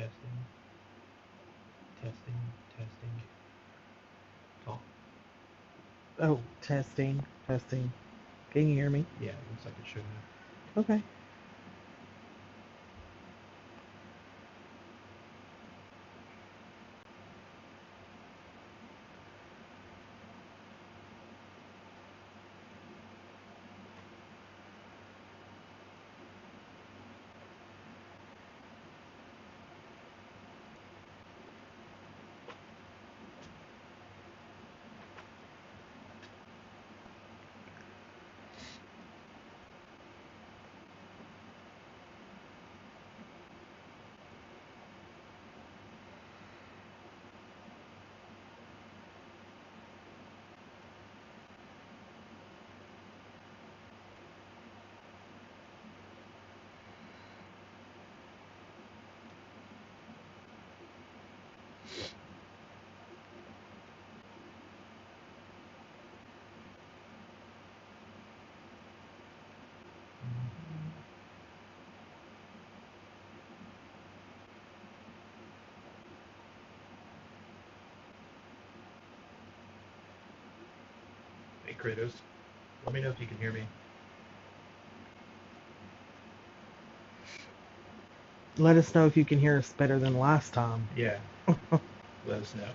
Testing, testing, testing. Talk. Oh, testing, testing. Can you hear me? Yeah, it looks like it should have. Okay. Hey, Kratos. Let me know if you can hear me. Let us know if you can hear us better than last time. Yeah, let us know.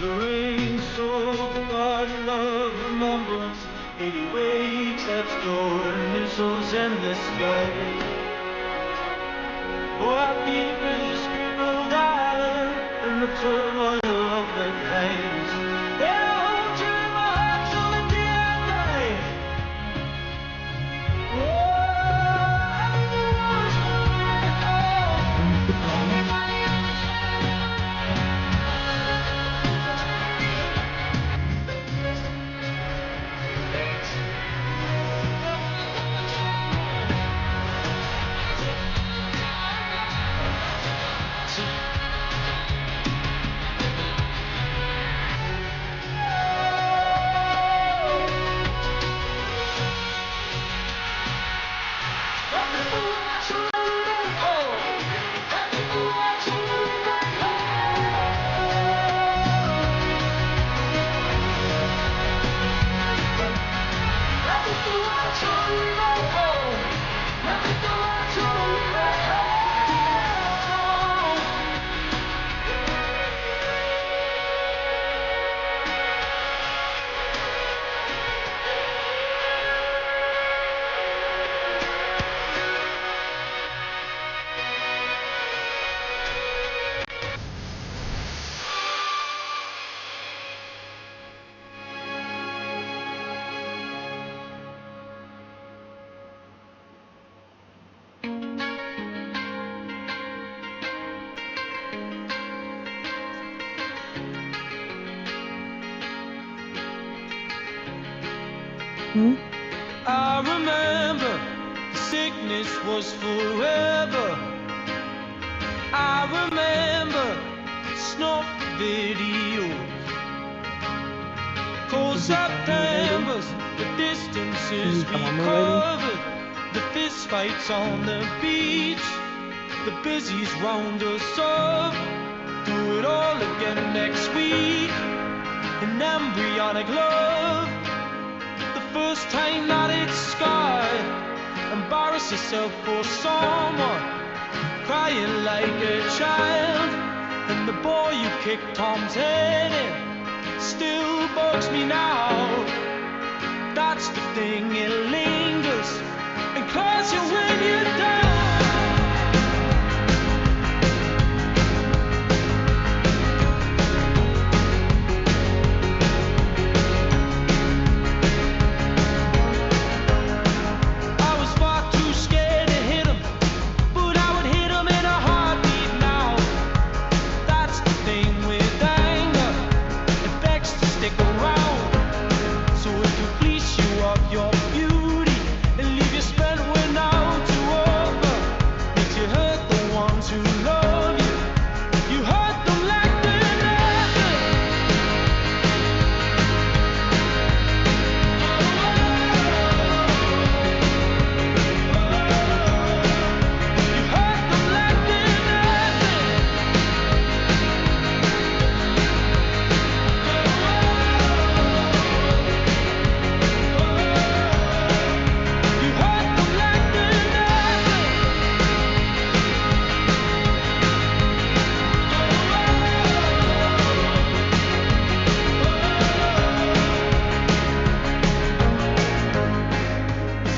The rain soaked the garden of remembrance. 88 kept storing missiles in the sky. Oh, how deep is the scribbled island in the turmoil of the times. Yeah, I hold you in my heart till the day I die. I remember the sickness was forever. I remember snuff videos, cold Septembers, the distances we covered, the fist fights on the beach, the busies round us up. Do it all again next week, in embryonic love. First time that it's scarred, embarrass yourself for someone, crying like a child. And the boy you kicked Tom's head in still bugs me now. That's the thing, it lingers and claws you when you're down.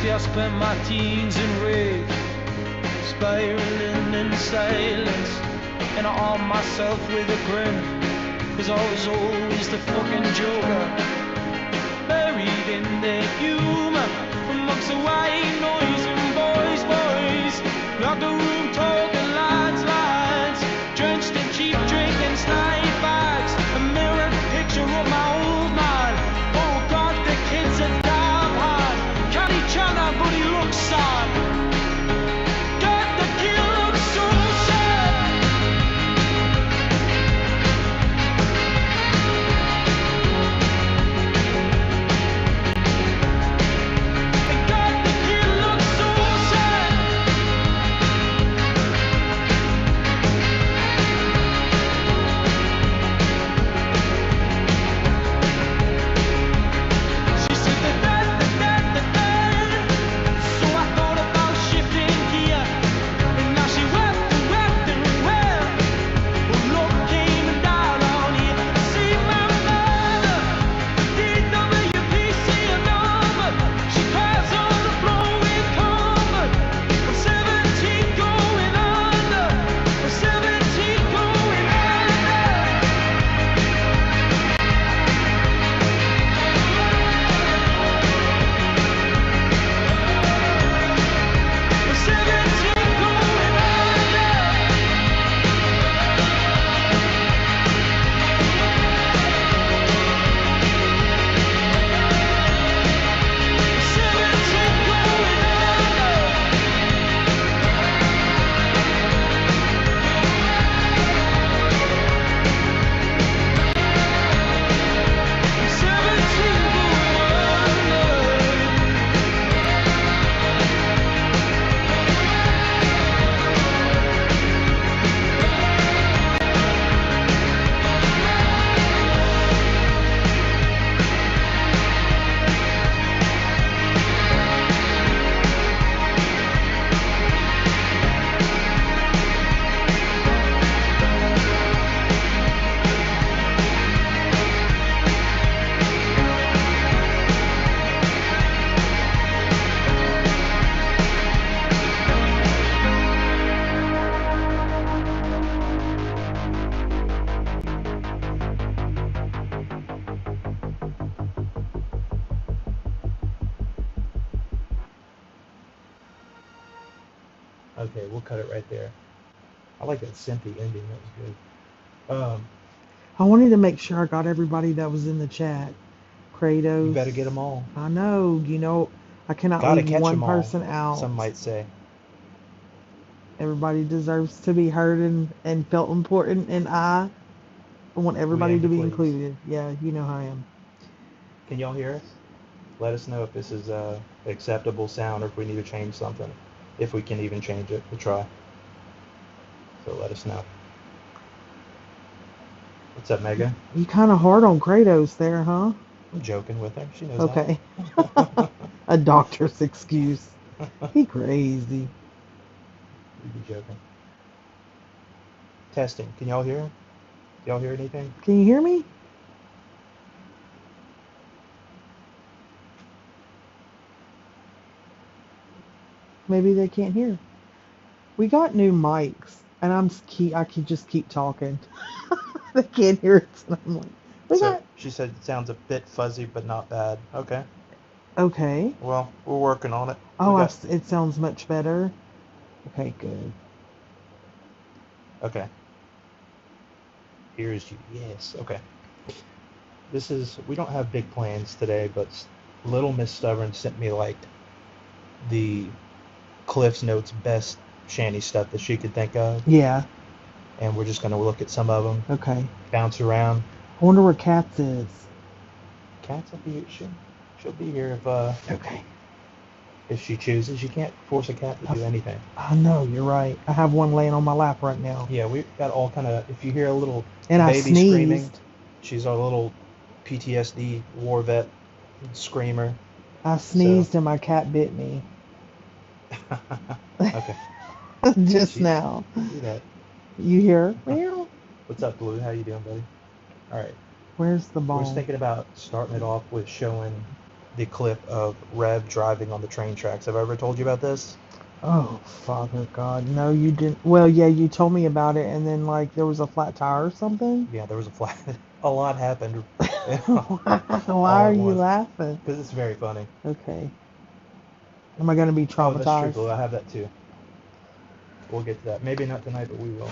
I spent my teens in rage, spiraling in silence, and I armed myself with a grin, 'cause I was always the fucking joker, buried in the humor, amongst the white noise and boys, like the room talking lads, drenched in cheap drink and snipe bags, a mirrored picture of my old man. Oh God, the kid's a damn hard, can't he chana, but he looks sad. God, the kid looks so sad. Okay, we'll cut it right there. I like that synthy ending. That was good. I wanted to make sure I got everybody that was in the chat. Kratos. You better get them all. I know. I cannot Gotta leave catch one 'em all, person out. some might say. Everybody deserves to be heard and felt important, and I want everybody aim to to be please. included. Yeah, you know how I am. Can y'all hear us? Let us know if this is acceptable sound or if we need to change something. If we can even change it, we'll try. So let us know. What's up, Megan? You kind of hard on Kratos there, huh? I'm joking with her. She knows Okay. that. A doctor's excuse. He crazy. You'd be joking. Testing. Can y'all hear? Y'all hear anything? Can you hear me? Maybe they can't hear. We got new mics, and I can just keep talking. They can't hear it, and I'm like, She said it sounds a bit fuzzy, but not bad. Okay. Okay. Well, we're working on it. Oh, it sounds much better. Okay, good. Okay. Here's you. Yes. Okay. We don't have big plans today, but Little Miss Stubborn sent me like the Cliff's Notes best shanty stuff that she could think of. Yeah. And we're just gonna look at some of them. Okay. Bounce around. I wonder where Katz is. Katz will be. She'll be here Okay. if she chooses. You can't force a cat to do anything. I know, you're right. I have one laying on my lap right now. Yeah, we got all kind of. If you hear a little And I baby sneezed. screaming, she's our little PTSD war vet screamer. I sneezed and my cat bit me. Okay. Just now. Do that. You hear? Meow. What's up, Blue? How you doing, buddy? All right. Where's the ball? We're thinking about starting it off with showing the clip of Rev driving on the train tracks. Have I ever told you about this? Oh, Father God. No, you didn't. Well, yeah, you told me about it, and then, like, there was a flat tire or something? Yeah, there was a lot happened. Why are you laughing? Because it's very funny. Okay. Am I going to be traumatized? Oh, that's true, Blue. I have that too. We'll get to that. Maybe not tonight, but we will.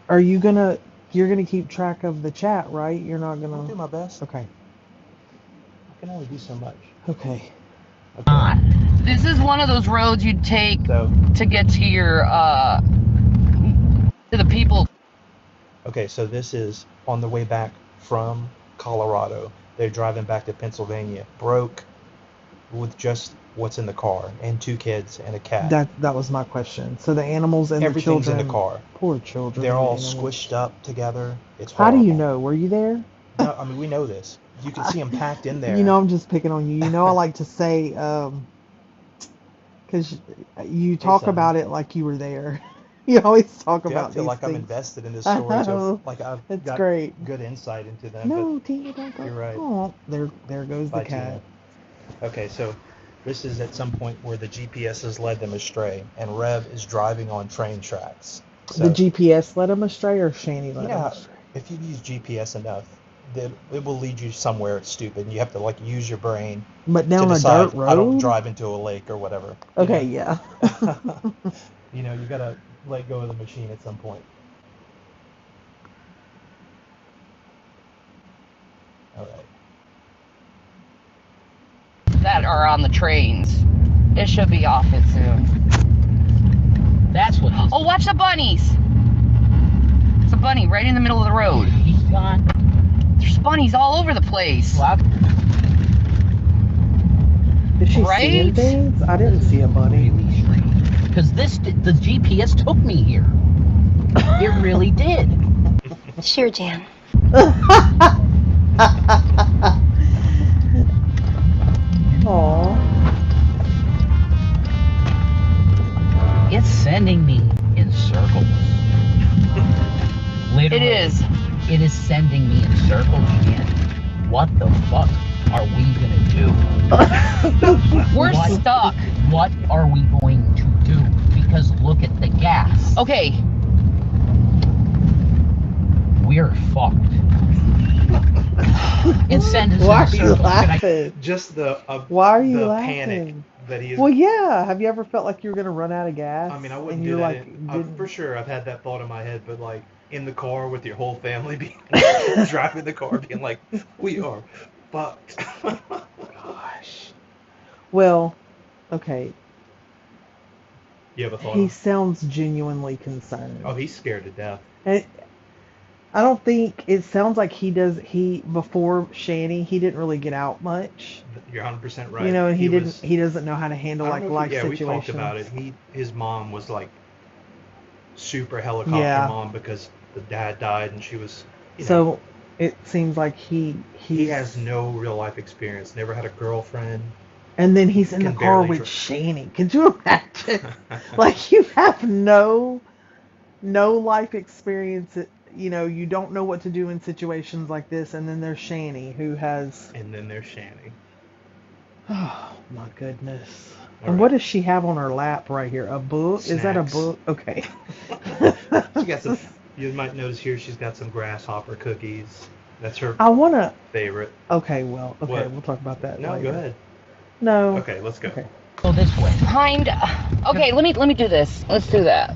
Are you going to... You're going to keep track of the chat, right? You're not going to... I'll do my best. Okay. I can only do so much. Okay. This is one of those roads you'd take to get to your, to the people. Okay, so this is on the way back from Colorado. They're driving back to Pennsylvania. Broke with just what's in the car and 2 kids and a cat. That was my question. So the animals and Everything's the children... in the car. Poor children. They're all animals. squished up together. It's How horrible. do you know? Were you there? No, I mean, we know this. You can see them packed in there. You know, I'm just picking on you. You know, I like to say, because you talk about it like you were there. You always talk about I feel these like things. I'm invested in this story. So, like I've It's got great. good insight into them. No, Tina, don't go. You're right. Oh, there goes the Bye, cat. Tina. Okay, so this is at some point where the GPS has led them astray, and Rev is driving on train tracks. So, The GPS led him astray, or Shani led you him know, astray? if you use GPS enough, it will lead you somewhere stupid, and you have to like use your brain But to down a decide, dirt road? I don't drive into a lake or whatever. Okay, yeah. You know, you gotta let go of the machine at some point. All right. That are on the trains. It should be off it soon. That's what. Oh, watch the bunnies! It's a bunny right in the middle of the road. He's gone. There's bunnies all over the place. Well, Is she seeing Right? things? I didn't see a bunny. really strange. Because the GPS took me here. It really did. Sure, Jan. Aww. It's sending me in circles. Literally. It is. It is sending me in circles again. What the fuck are we gonna do? We're stuck. What are we going to do? Because look at the gas. Okay. We're fucked. It sends us Why in are you circles. laughing? Just the Why are you the laughing? panic that he is. Well, yeah. Have you ever felt like you were gonna run out of gas? I mean, I wouldn't and do you're that. like, For sure, I've had that thought in my head, but like in the car with your whole family being driving the car, being like, we are fucked. Gosh. Well, okay. You have a thought? He sounds genuinely concerned. Oh, he's scared to death. And I don't think it sounds like before Shanny, he didn't really get out much. You're 100% right. You know, and he doesn't know how to handle like life situations. Yeah, we talked about it. His mom was like super helicopter mom because the dad died and she was. So it seems like he has no real life experience. Never had a girlfriend. And then he's in the car with Shanny. Could you imagine? Like you have no life experience. You know, you don't know what to do in situations like this. And then there's Shanny who has. And then there's Shanny. Oh my goodness. All and right. What does she have on her lap right here? A book? Snacks. Is that a book? Okay. She got some. You might notice here she's got some grasshopper cookies. That's her favorite. Okay, we'll talk about that later. Go ahead. No. Okay, let's go. Okay. Go this way. Okay, let me do this. Let's do that.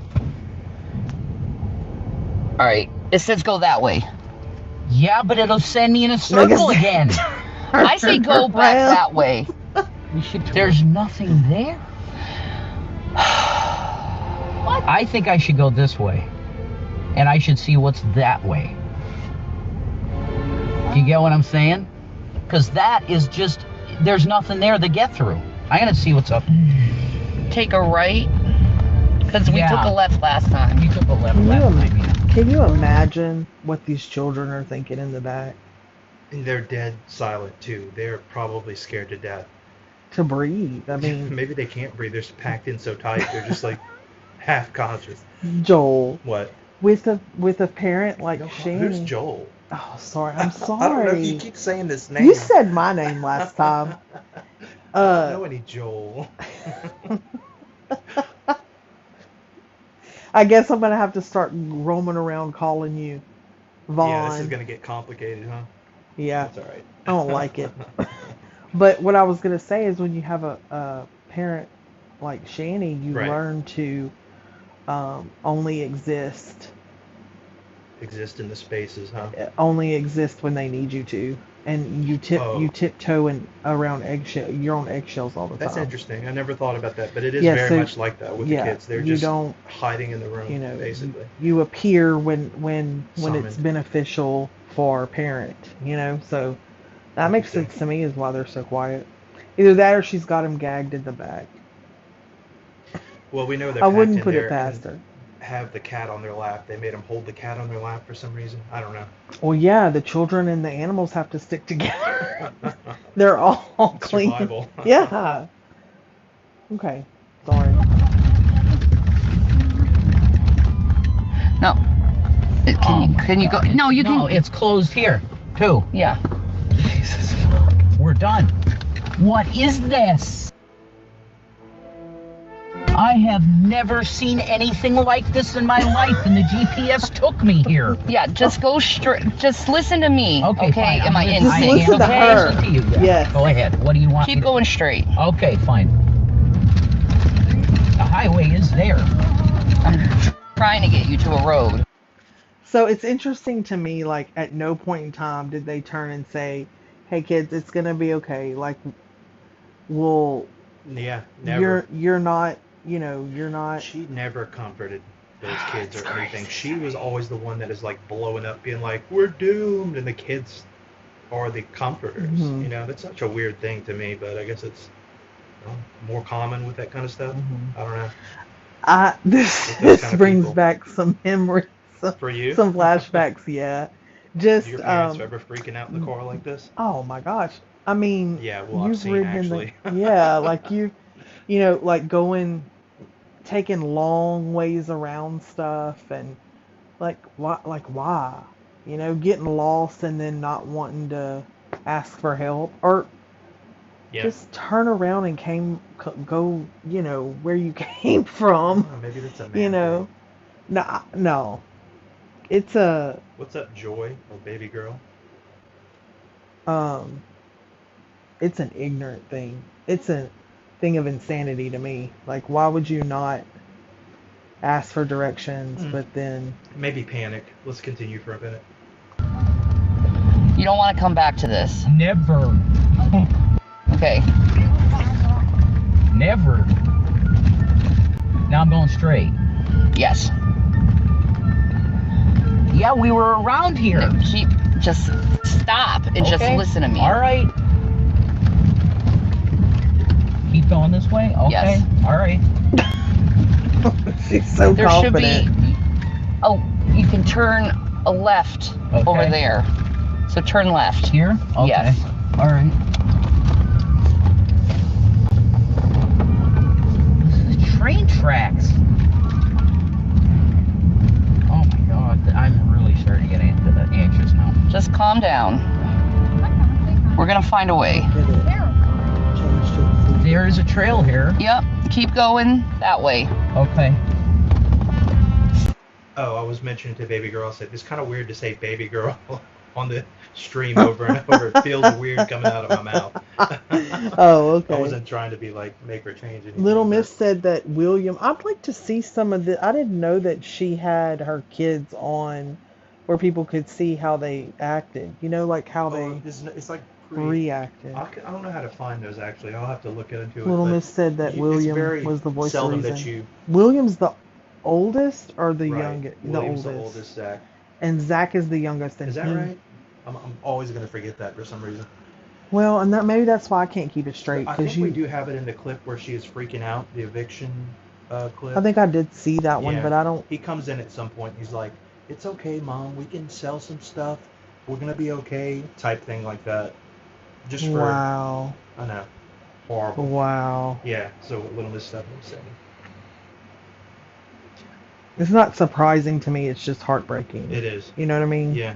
All right. It says go that way. Yeah, but it'll send me in a circle again. I say go back that way. There's nothing there. What? I think I should go this way. And I should see what's that way. Do you get what I'm saying? Because that is just, there's nothing there to get through. I gotta see what's up. Take a right? Because we took a left last time. You took a left last time. Can you imagine what these children are thinking in the back? And they're dead silent too. They're probably scared to death. To breathe. I mean, maybe they can't breathe. They're packed in so tight. They're just like half conscious. Joel. What? With a parent like Shanny. Who's Joel? Oh, sorry. I'm sorry. I don't know. You keep saying this name. You said my name last time. I don't know any Joel. I guess I'm gonna have to start roaming around calling you Vaughn. Yeah, this is gonna get complicated, huh? Yeah. That's all right. I don't like it. But what I was gonna say is when you have a parent like Shanny, you learn to only exist in the spaces, huh? Only exist when they need you to, and you tiptoe around eggshell. You're on eggshells all the time. That's interesting. I never thought about that, but it is very much like that with the kids. They're just hiding in the room, basically. You appear when it's beneficial for a parent, so that makes sense to me is why they're so quiet. Either that or she's got him gagged in the back. Well, we know they're I wouldn't put it past her. Have the cat on their lap. They made them hold the cat on their lap for some reason. I don't know. Well, yeah, the children and the animals have to stick together. They're all clean. Survival. Yeah. Okay. Sorry. No. Can you go? No, you can. No, it's closed here, too. Yeah. Jesus. We're done. What is this? I have never seen anything like this in my life, and the GPS took me here. Yeah, just go straight. Just listen to me. Okay, fine. Am I in? Just listen to her. Listen to you. Yeah. Yes. Go ahead. What do you want? Keep going straight. Okay, fine. The highway is there. I'm trying to get you to a road. So it's interesting to me, like, at no point in time did they turn and say, hey, kids, it's going to be okay. Like, Yeah, never. You're not, you're not. She never comforted those kids or anything. She was always the one that is, like, blowing up, being like, we're doomed. And the kids are the comforters. Mm-hmm. That's such a weird thing to me, but I guess it's more common with that kind of stuff. Mm-hmm. I don't know. This brings back some memories. For you? Some flashbacks, yeah. Just your parents ever freaking out in the car like this? Oh my gosh! I mean, yeah, well, I've seen actually. Like like taking long ways around stuff, and why? Getting lost and then not wanting to ask for help, or just turn around and go where you came from. Oh, maybe that's a man thing. No. It's a... What's up, Joy, or baby girl? It's an ignorant thing. It's a thing of insanity to me. Like, why would you not ask for directions, but then... Maybe panic. Let's continue for a minute. You don't want to come back to this. Never. Okay. Never. Now I'm going straight. Yes. Yeah, we were around here. Just stop and just listen to me. All right. Keep going this way? Okay. Yes. All right. She's so there confident. Should be... Oh, you can turn a left over there. So turn left. Here? Okay. Yes. All right. This is train tracks. Oh my God. I'm really starting to get anxious now. Just calm down. We're going to find a way. There is a trail here. Yep. Keep going that way. Okay. Oh, I was mentioning to baby girl, I said, it's kind of weird to say baby girl on the stream over and over. It feels weird coming out of my mouth. Oh, okay. I wasn't trying to be like, make her change anything. Little Miss said that William, I'd like to see some of the, I didn't know that she had her kids on where people could see how they acted. You know, like how they it's like reacted. I don't know how to find those actually. I'll have to look into it. Little Miss said that William was the voice of reason. William's the oldest or the youngest? William's the oldest, Zach. And Zach is the youngest. Is that right? I'm always going to forget that for some reason. Well, and maybe that's why I can't keep it straight. I think we do have it in the clip where she is freaking out, the eviction clip. I think I did see that one, but I don't... He comes in at some point, he's like, it's okay, Mom, we can sell some stuff. We're going to be okay, type thing like that. Just for... Wow. I know. Horrible. Wow. Yeah, so what Little Miss Stephanie was saying. It's not surprising to me, it's just heartbreaking. It is. You know what I mean? Yeah.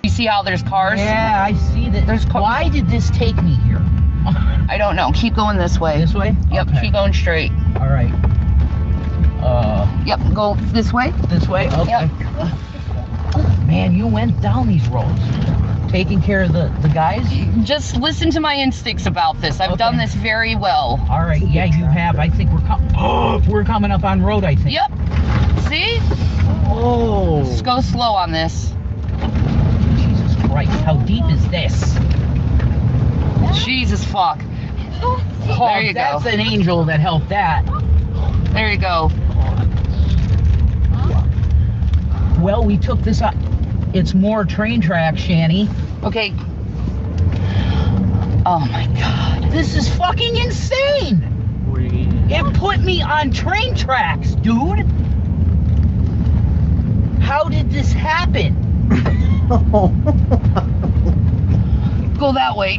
You see how there's cars? Yeah, I see that. There's Why did this take me here? I don't know. Keep going this way. This way? Yep, Okay. keep going straight. All right. Yep, go this way. This way? Okay. Yep. Man, you went down these roads. Taking care of the guys? Just listen to my instincts about this. I've done this very well. All right, yeah, you have. I think we're coming up on road, I think. Yep. See? Oh. Just go slow on this. Jesus Christ, how deep is this? Jesus fuck. There you go. That's an angel that helped that. There you go. Well, we took this up. It's more train tracks, Shani. Okay. Oh my God. This is fucking insane. It put me on train tracks, dude. How did this happen? Go that way.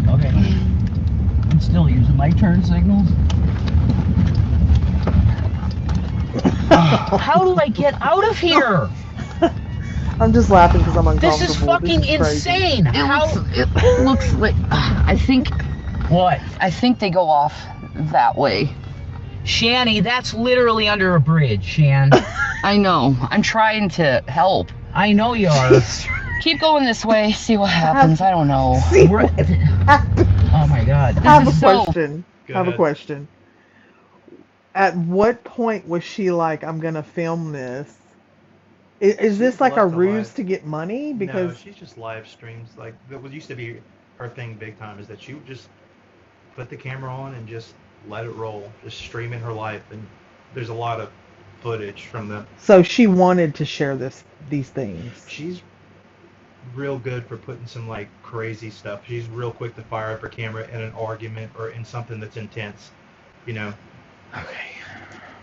Okay. I'm still using my turn signals. How do I get out of here? I'm just laughing because I'm uncomfortable. This is fucking insane. It looks like... I think... What? I think they go off that way. Shani, that's literally under a bridge, Shan. I know. I'm trying to help. I know you are. Keep going this way. See what happens. I don't know. Oh my God. I have a question. At what point was she like, I'm going to film this? Is this like a ruse to get money? Because no, she's just live streams. Like, what used to be her thing big time is that she would just put the camera on and just let it roll, just streaming her life. And there's a lot of footage from them. So she wanted to share these things. She's real good for putting some like crazy stuff. She's real quick to fire up her camera in an argument or in something that's intense, you know. Okay.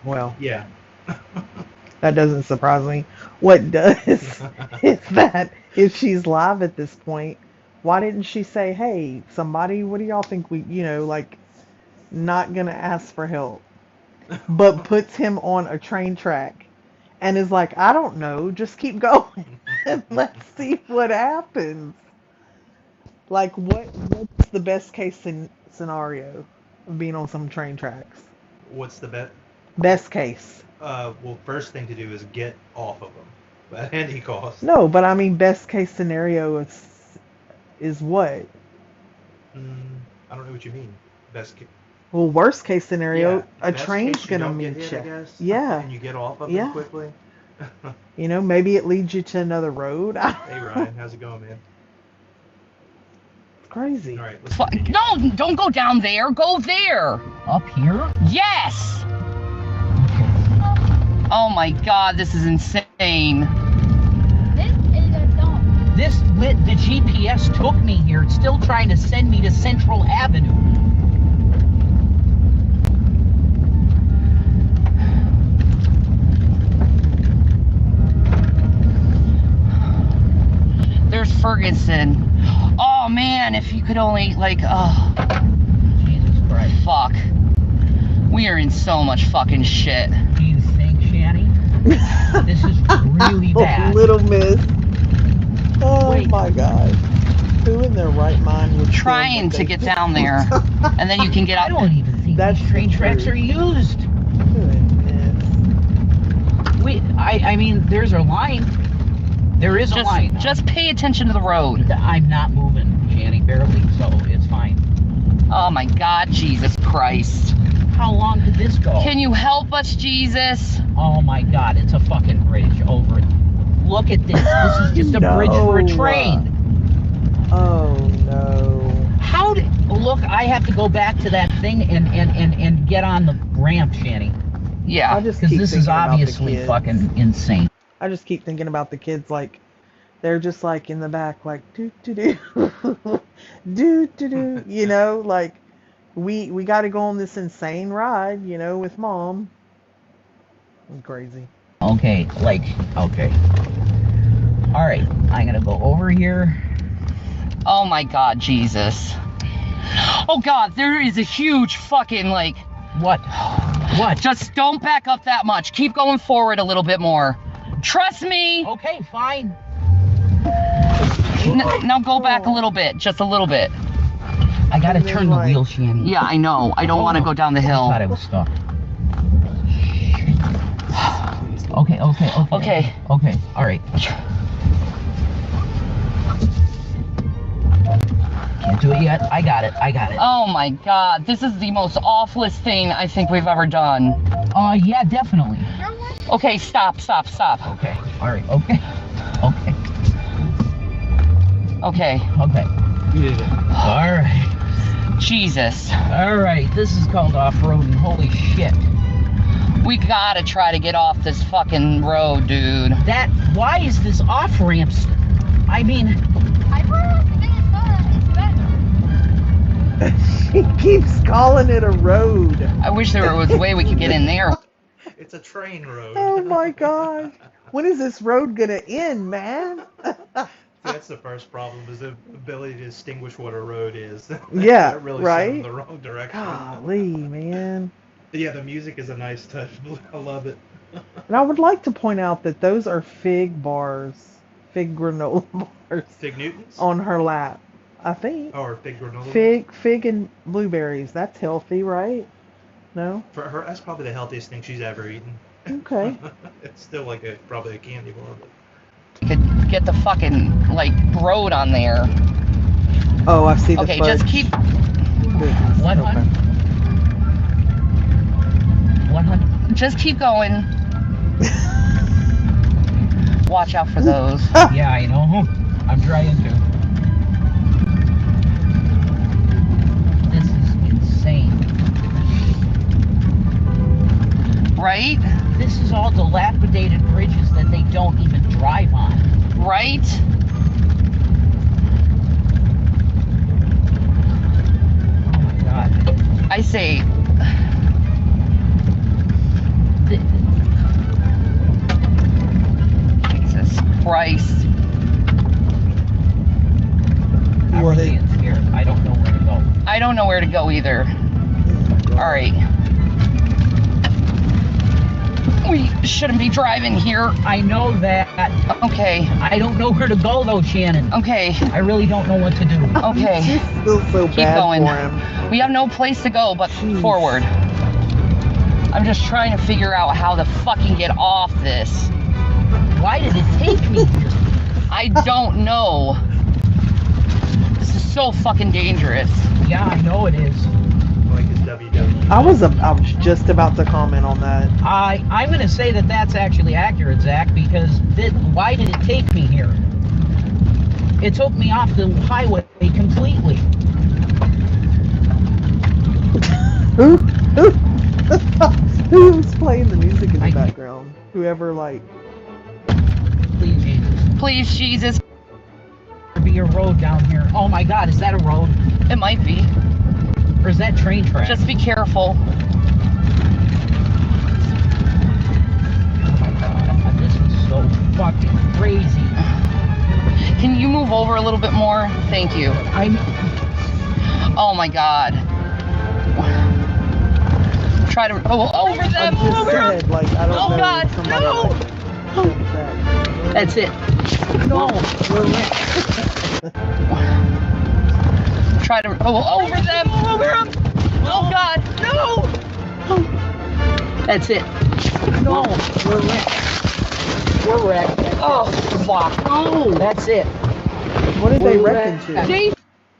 Well. Yeah. That doesn't surprise me. What does is that if she's live at this point, why didn't she say, hey, somebody, what do y'all think like, not going to ask for help, but puts him on a train track and is like, I don't know, just keep going and let's see what happens. Like, what's the best case scenario of being on some train tracks? What's the best case? Well, first thing to do is get off of them at any cost. No, but I mean, best case scenario is what? I don't know what you mean. Well, worst case scenario, Yeah, a best train's case, you gonna don't get meet hit, you. I guess, Yeah, and you get off of yeah. it quickly. You know, maybe it leads you to another road. Hey Ryan, how's it going, man? It's crazy. All right, let's continue. No, don't go down there. Go there. Up here? Yes. Oh my God, this is insane. This is a dump. The GPS took me here. It's still trying to send me to Central Avenue. There's Ferguson. Oh man, if you could only Jesus Christ. fuck. We are in so much fucking shit. Do you think, Shanny? This is really bad. Little miss. Oh Wait. my God. Who in their right mind would Trying to get down there, and then you can get I out. don't even think That's these train the tracks truth. are used. Goodness. I mean, there's a line. There is a line. Just pay attention to the road. I'm not moving, Shanny, barely, so it's fine. Oh my God, Jesus Christ. How long did this go? Can you help us, Jesus? Oh my God, it's a fucking bridge over it. Look at this. This is just a bridge for a No. train. Oh no. How did... Look, I have to go back to that thing and get on the ramp, Shanny. Yeah. I just Because keep this thinking is about the obviously kids. fucking insane. I just keep thinking about the kids, like they're just like in the back, like do do do, do do do. You know, like we got to go on this insane ride, you know, with mom. I'm crazy. Okay, okay. Alright, I'm gonna go over here. Oh my God, Jesus. Oh God, there is a huge fucking What? What? Just don't back up that much. Keep going forward a little bit more. Trust me. Okay, fine. Now go back a little bit, just a little bit. I gotta And then, turn the like- wheel, Shanny. Yeah, I know. I don't want to go down the I hill. thought I was stuck. Okay. Okay. Okay, alright. Can't do it yet. I got it. Oh my God, this is the most awfulest thing I think we've ever done. Yeah, definitely. Okay, stop. Okay, alright, okay. Okay, Alright. Jesus. Alright, this is called off-roading. Holy shit. We gotta try to get off this fucking road, dude. Why is this off-ramps? I mean, I heard the biggest it's better. She keeps calling it a road. I wish there was a way we could get in there. It's a train road. Oh my God. When is this road gonna end, man? That's the first problem, is the ability to distinguish what a road is. Yeah, That really right? sent them the wrong direction. Golly, man. Yeah, the music is a nice touch. I love it. And I would like to point out that those are fig bars, fig granola bars Fig Newtons? on her lap, I think. Or fig granola? Fig and blueberries. That's healthy, right? No? For her, that's probably the healthiest thing she's ever eaten. Okay. It's still like probably a candy bar. But... Could get the fucking road on there. Oh, I see the Okay, fudge. just keep. Goodness. What, Okay. hon? What, hon? Just keep going. Watch out for those. Yeah, I know. I'm trying to. This is insane. Right? This is all dilapidated bridges that they don't even drive on. Right? Oh my God. I say, Th- Jesus Christ. I'm What really scared. I don't know where to go. I don't know where to go either. Alright. We shouldn't be driving here. I know that. Okay. I don't know where to go though, Shannon. Okay. I really don't know what to do. Okay. She feels so Keep bad going. for him. We have no place to go but Jeez. forward. I'm just trying to figure out how to fucking get off this. Why did it take me here? I don't know. This is so fucking dangerous. Yeah, I know it is. Like his WW. I was just about to comment on that. I'm going to say that that's actually accurate, Zach, because why did it take me here? It took me off the highway completely. Who's playing the music in the background? Whoever, like... Please, Jesus. Please, Jesus. There be a road down here. Oh my God, is that a road? It might be. Or is that train track? Just be careful. Oh my God, this is so fucking crazy. Can you move over a little bit more? Thank you. Oh my God. Try to go over them. I just said, like, I don't know. God, no! That. That's it. No. Try to go over them. Oh God, no! That's it. No. We're wrecked. Oh, fuck. No. That's it. What did they wreck into? See?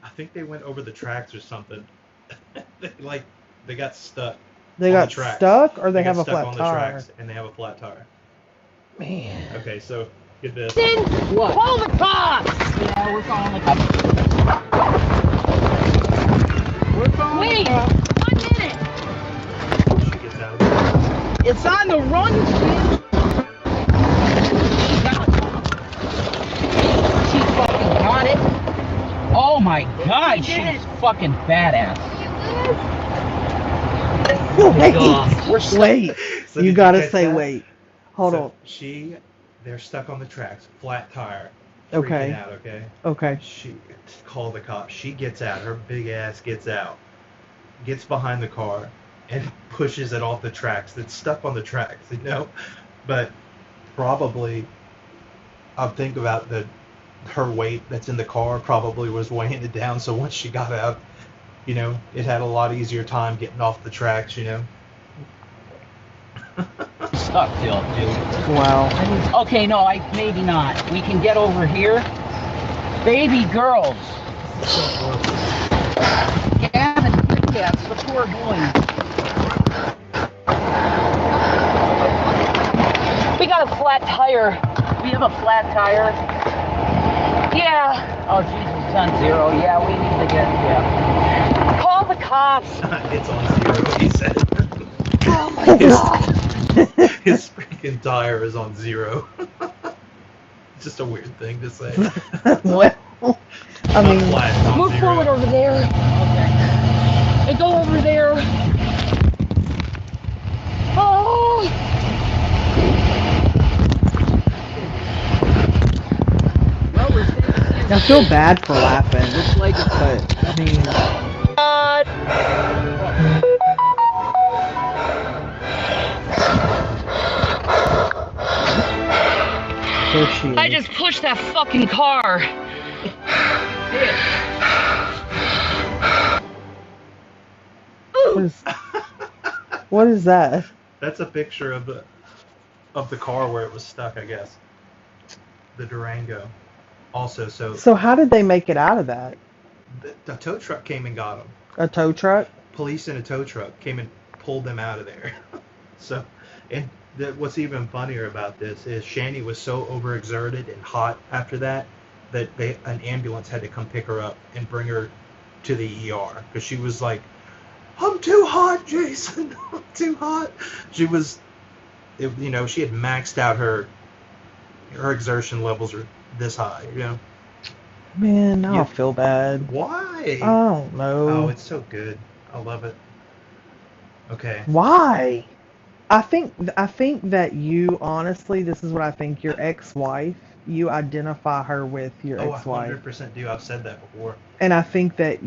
I think they went over the tracks or something. They got stuck. They got stuck, or they have a flat on tire? The tracks, and they have a flat tire. Man. Okay, so get this. What? Call the cops! Yeah, we're calling the cops. We're calling Wait! the cops. 1 minute! She gets out of there. It's on the run, kid. She fucking got it. Oh my God, she's fucking badass. Wait. So You did gotta catch say that? wait. Hold on. They're stuck on the tracks, flat tire. Okay. Freaking out, okay? Okay. She call the cops. She gets out. Her big ass gets out, gets behind the car, and pushes it off the tracks. It's stuck on the tracks, you know. But probably, I'm thinking about her weight that's in the car probably was weighing it down. So once she got out, you know, it had a lot easier time getting off the tracks, you know. Stuck still, dude. Wow. Okay, no, maybe not. We can get over here. Baby girls. Gavin, that's the poor boy. We got a flat tire. We have a flat tire. Yeah. Oh, Jesus, it's on zero. Yeah, we need to get, yeah. Call the cops. It's on zero, he said. Oh my God. His freaking tire is on zero. It's just a weird thing to say. Well, I mean, Flat, it's on Move zero. forward over there. Okay. And go over there. Oh. Well, we're staying. I feel bad for laughing. Looks like it's But, I mean, there she is. I just pushed that fucking car. What is that? That's a picture of the car where it was stuck, I guess. The Durango. Also, So how did they make it out of that? the tow truck came and got them. A tow truck? Police in a tow truck came and pulled them out of there. So, and what's even funnier about this is Shani was so overexerted and hot after that an ambulance had to come pick her up and bring her to the ER because she was like, "I'm too hot, Jason. I'm too hot." She was, you know, she had maxed out her exertion levels are this high, you know. Man, I Yeah. feel bad. Why? I don't know. Oh, it's so good. I love it. Okay. Why? I think that you, honestly, this is what I think. Your ex-wife, you identify her with your Oh, ex-wife, 100% do. I've said that before. and I think that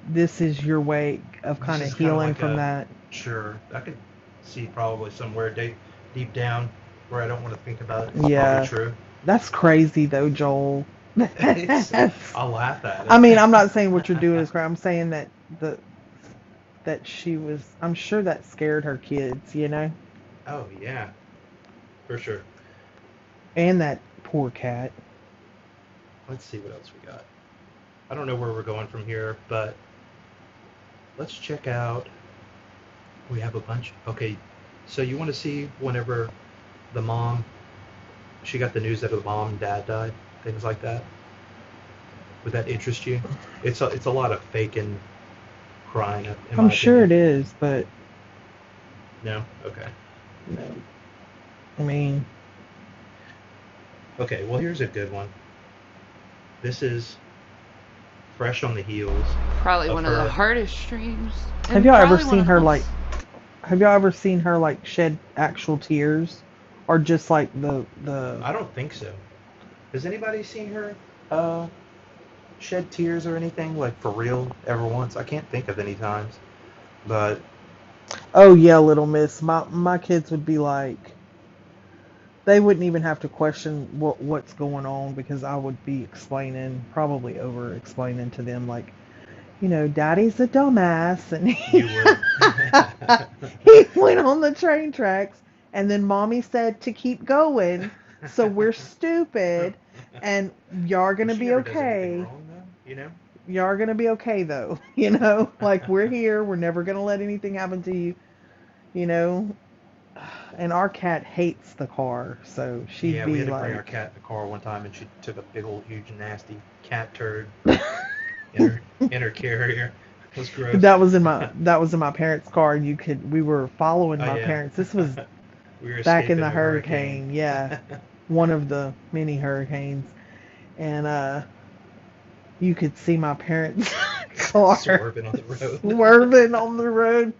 this is your way of kind This of is kinda healing like from that. Sure. I could see probably somewhere deep down where I don't want to think about it. It's Yeah. probably true. That's crazy, though, Joel. I'll laugh at it. I mean, I'm not saying what you're doing is correct. I'm saying that she was. I'm sure that scared her kids, you know, Oh, yeah. For sure. and that poor cat. Let's see what else we got. I don't know where we're going from here, but let's check out We have a bunch. Okay, so you want to see whenever the mom, she got the news that her mom and dad died, things like that? Would that interest you? It's a lot of faking crying, in I'm my sure opinion. it is, but No? Okay. no. I mean, Okay, well, here's a good one. This is fresh on the heels Probably of one of the her. hardest streams. have And y'all ever probably one seen of the her most. have y'all ever seen her like shed actual tears, or just like the? I don't think so. Has anybody seen her shed tears or anything, like for real, ever once? I can't think of any times. But Oh yeah, little miss. My kids would be like, they wouldn't even have to question what's going on because I would be explaining, probably over explaining to them like, Daddy's a dumbass, and you would. he went on the train tracks, and then Mommy said to keep going, so we're stupid, and y'all are Well, gonna she be never does anything okay. wrong, though, you know? Y'all are gonna be okay though, like we're here, we're never gonna let anything happen to you, you know. And our cat hates the car, so she'd Yeah, we be had to bring our like, cat in the car one time, and she took a big old, huge, nasty cat turd in her carrier. It was gross. that was in my parents' car, and we were following Oh my yeah, parents. This was we were back in escaping the a hurricane. hurricane, yeah, one of the many hurricanes, and you could see my parents' car Swerving on the road. swerving on the road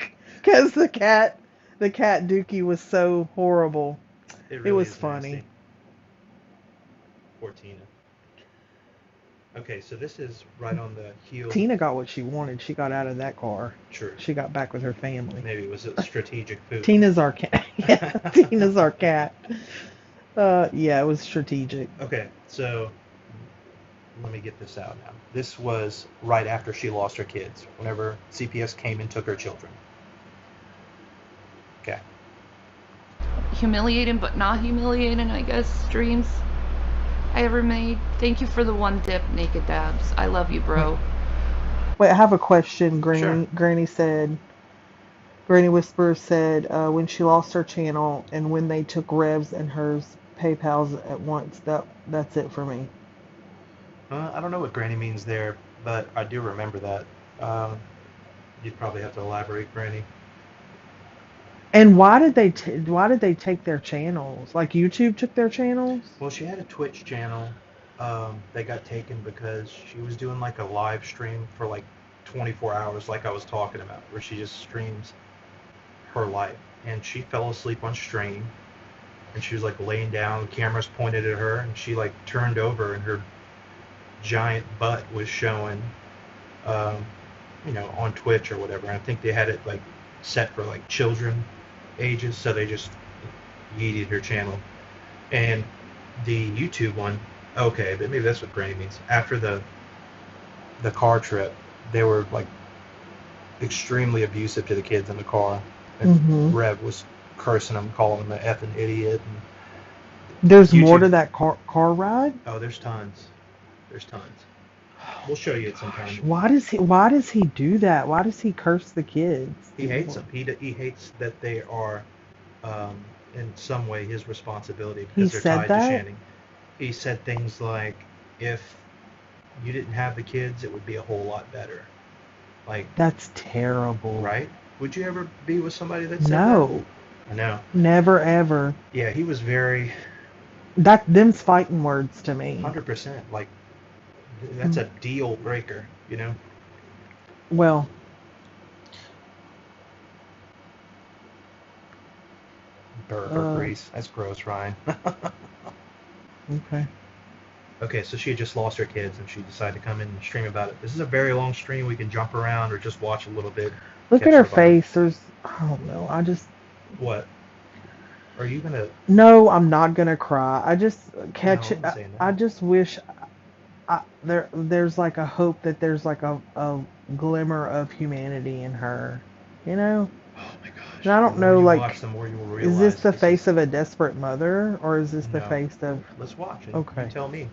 because the cat Dookie was so horrible. It It really was is funny. nasty. Poor Tina. Okay, so this is right on the heel. Tina got what she wanted. She got out of that car. True. She got back with her family. Maybe it was a strategic poop. Tina's our cat. Yeah, Tina's our cat. Yeah, it was strategic. Okay, so let me get this out now. This was right after she lost her kids, whenever CPS came and took her children. Okay. Humiliating but not humiliating, I guess, streams I ever made. Thank you for the one dip, Naked Dabs. I love you, bro. Wait, I have a question. Sure. Granny Whisperer said, when she lost her channel and when they took Rev's and hers PayPal's at once, that's it for me. I don't know what Granny means there, but I do remember that. You'd probably have to elaborate, Granny. And why did they take their channels? Like YouTube took their channels? Well, she had a Twitch channel. They got taken because she was doing like a live stream for like 24 hours, like I was talking about, where she just streams her life. And she fell asleep on stream, and she was like laying down, cameras pointed at her, and she like turned over, and her giant butt was showing, on Twitch or whatever. And I think they had it like set for like children ages, so they just yeeted her channel. And the YouTube one, okay, but maybe that's what Granny means. After the car trip, they were like extremely abusive to the kids in the car. And Mm-hmm. Rev was cursing them, calling them an effing idiot. And There's YouTube, more to that car ride? Oh, there's tons. There's tons. We'll show you it sometime. Why does he do that? Why does he curse the kids? He hates them. He hates that they are, in some way, his responsibility because He they're said tied that? to Channing. He said things like, if you didn't have the kids, it would be a whole lot better. Like, That's terrible. right? Would you ever be with somebody that said No, that? I know. never ever. Yeah, he was very Them's fighting words to me. 100%. Like, that's a deal breaker, you know? Well, Burger grease. That's gross, Ryan. okay. Okay, so she had just lost her kids, and she decided to come in and stream about it. This is a very long stream. We can jump around or just watch a little bit. Look at her face. I don't know. What? Are you gonna? No, I'm not gonna cry. I just catch No, it. I'm saying that. I just wish there's like a hope that there's like a glimmer of humanity in her. You know? Oh my gosh. And I don't The more know, you like, watch, the more you will realize is this the is- face of a desperate mother, or is this the No. face of? Let's watch it. Okay. You tell me.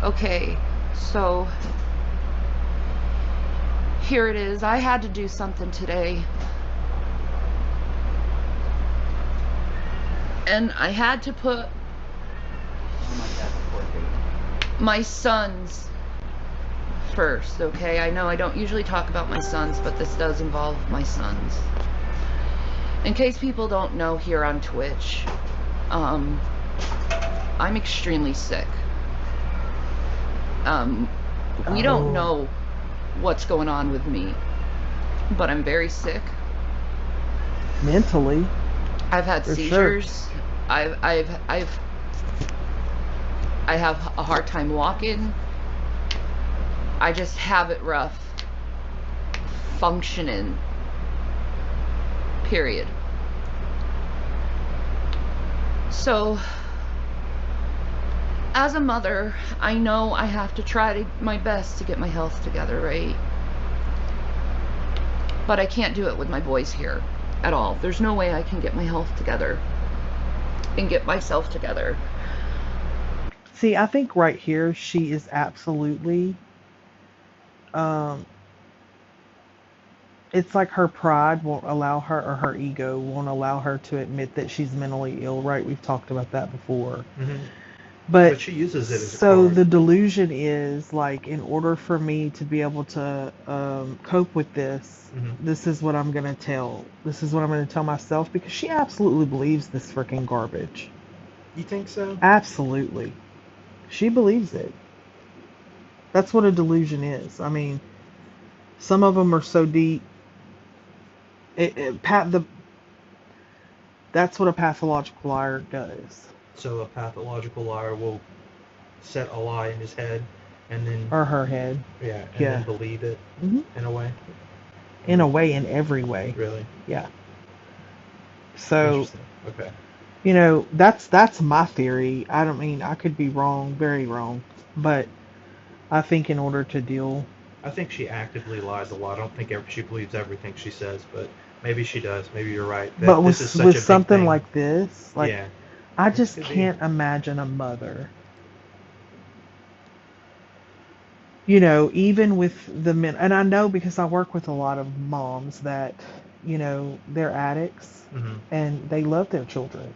Okay, so here it is. I had to do something today. And I had to put my sons first, okay? I know I don't usually talk about my sons, but this does involve my sons. In case people don't know here on Twitch, I'm extremely sick. We don't know what's going on with me, but I'm very sick. Mentally. I've had seizures. Sure. I have a hard time walking. I just have it rough functioning. Period. So, as a mother, I know I have to try my best to get my health together, right? But I can't do it with my boys here at all. There's no way I can get my health together and get myself together. See, I think right here she is absolutely it's like her pride won't allow her, or her ego won't allow her to admit that she's mentally ill, right? We've talked about that before. Mm-hmm. But she uses it as a so card. The delusion is like, in order for me to be able to cope with this, this is what I'm going to tell. This is what I'm going to tell myself, because she absolutely believes this freaking garbage. You think so? Absolutely. She believes it. That's what a delusion is. I mean, some of them are so deep. That's what a pathological liar does. So a pathological liar will set a lie in his head, and then... Or her head. Yeah, and then believe it, in a way? In a way, in every way. Really? Yeah. So, okay. You know, that's my theory. I don't mean, I could be wrong, very wrong, but I think in order to deal... I think she actively lies a lot. I don't think she believes everything she says, but maybe she does. Maybe you're right. But with something like this, like, I just can't imagine a mother. You know, even with the men, and I know because I work with a lot of moms that, you know, they're addicts and they love their children.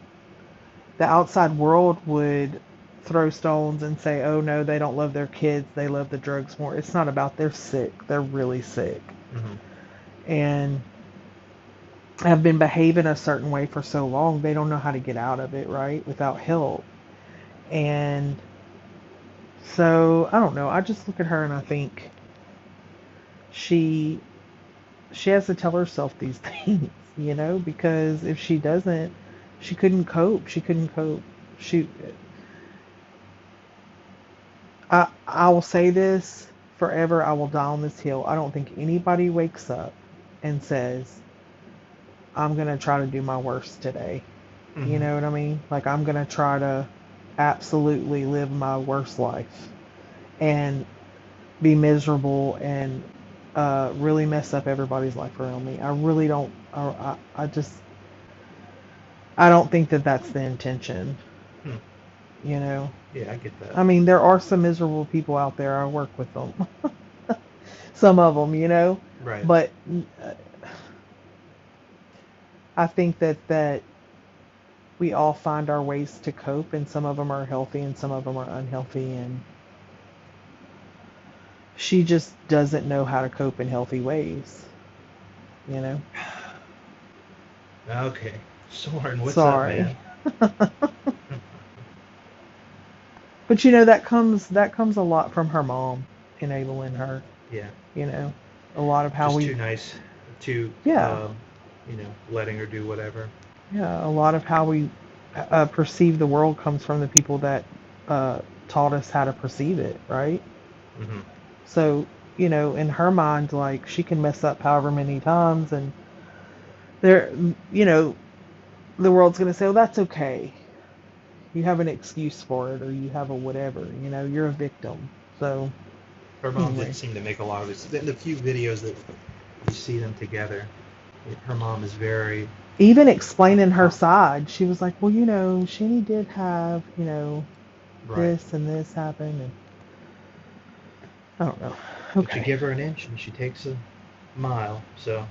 The outside world would throw stones and say, oh no, they don't love their kids, they love the drugs more. It's not about, they're sick, they're really sick. And have been behaving a certain way for so long, they don't know how to get out of it, right, without help. And so, I don't know, I just look at her and I think she has to tell herself these things, you know, because if she doesn't, she couldn't cope. I will say this forever, I will die on this hill. I don't think anybody wakes up and says, I'm going to try to do my worst today. You know what I mean? Like, I'm going to try to absolutely live my worst life and be miserable and really mess up everybody's life around me. I really don't, I don't think that that's the intention. You know? Yeah, I get that. I mean, there are some miserable people out there. I work with them. Some of them, you know? Right. But I think that we all find our ways to cope, and some of them are healthy and some of them are unhealthy, and she just doesn't know how to cope in healthy ways, you know? Okay. Soren, what's up, man? But you know, that comes a lot from her mom enabling her. Yeah. You know, a lot of how just too nice to you know, letting her do whatever. Yeah, a lot of how we perceive the world comes from the people that taught us how to perceive it, right? So, you know, in her mind, like, she can mess up however many times, and there, you know, the world's gonna say, "Oh, that's okay. You have an excuse for it, or you have a whatever. You know, you're a victim." So her mom didn't seem to make a lot of this. In the few videos that you see them together, her mom is very... Even explaining her side, she was like, well, you know, Shani did have, you know, this and happen, and I don't know. Okay. But you give her an inch and she takes mile, so.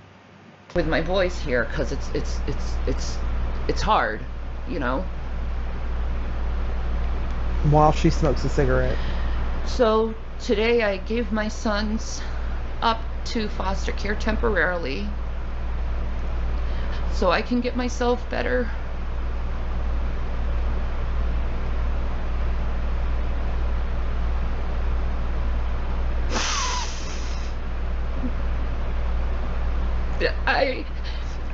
With my voice here, because it's hard, you know. While she smokes a cigarette. So today I gave my sons up to foster care temporarily so I can get myself better.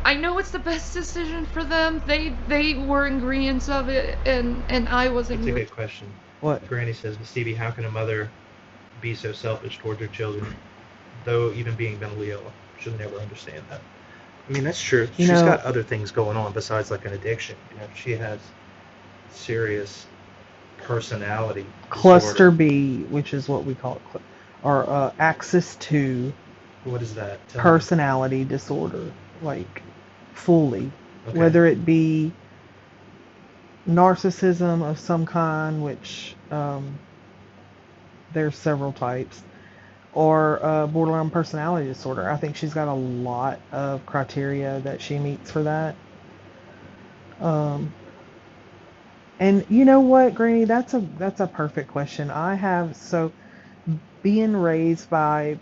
I know it's the best decision for them. They were ingredients of it, and I wasn't. That's a good question. What? Granny says, Stevie, how can a mother be so selfish towards her children, though even being mentally ill? She'll never understand that. I mean, that's true. She's got other things going on besides like an addiction. You know, she has serious personality Cluster disorder. B, which is what we call it, or Axis 2. What is that? Personality disorder, like fully. Okay. Whether it be narcissism of some kind, which there's several types, or borderline personality disorder. I think she's got a lot of criteria that she meets for that. And you know what, Granny, that's a perfect question. Being raised by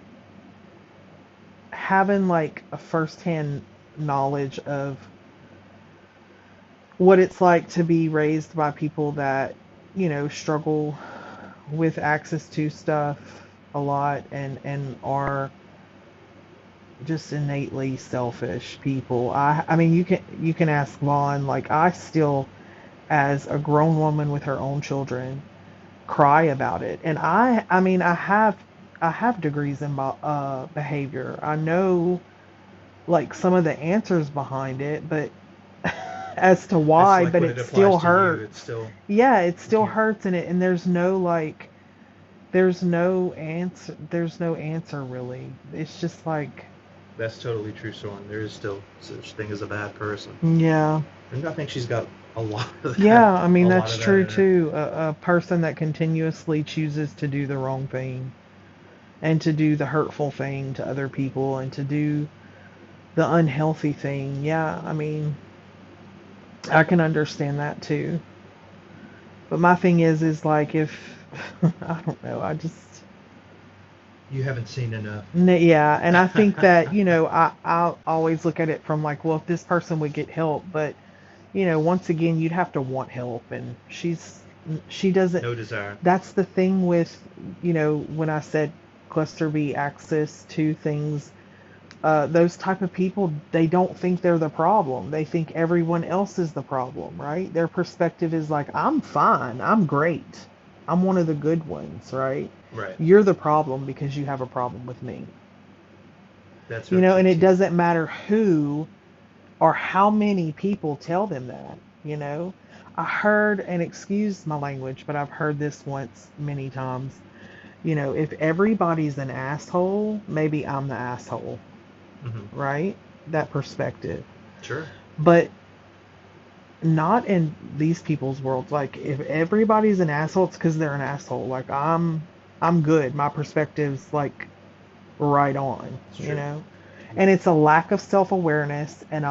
having like a firsthand knowledge of what it's like to be raised by people that, you know, struggle with access to stuff a lot and are just innately selfish people. I mean, you can ask Vaughn. Like, I still, as a grown woman with her own children, cry about it. And I mean, I have degrees in behavior. I know like some of the answers behind it, but as to why, like but it still hurts. You, it's still, yeah, it still hurts in it, and there's no answer really. It's just like, that's totally true, Soren. There is still such thing as a bad person. Yeah. And I think she's got a lot of that. Yeah, I mean, that's true too. A person that continuously chooses to do the wrong thing and to do the hurtful thing to other people and to do the unhealthy thing. Yeah, I mean, I can understand that too. But my thing is like, if I don't know, you haven't seen enough. Yeah, and I think that, you know, I always look at it from like, well, if this person would get help, but, you know, once again, you'd have to want help, and she doesn't. No desire. That's the thing with, you know, when I said cluster B access to things, those type of people, they don't think they're the problem. They think everyone else is the problem, right? Their perspective is like, I'm fine, I'm great, I'm one of the good ones, right? Right. You're the problem because you have a problem with me. That's right. You know, and it doesn't matter who or how many people tell them that, you know. I heard, and excuse my language, but I've heard this once many times, you know, if everybody's an asshole, maybe I'm the asshole. Mm-hmm. Right? That perspective. Sure. But not in these people's worlds. Like, if everybody's an asshole, it's because they're an asshole. Like, I'm good. My perspective's like right on, you know? And it's a lack of self-awareness and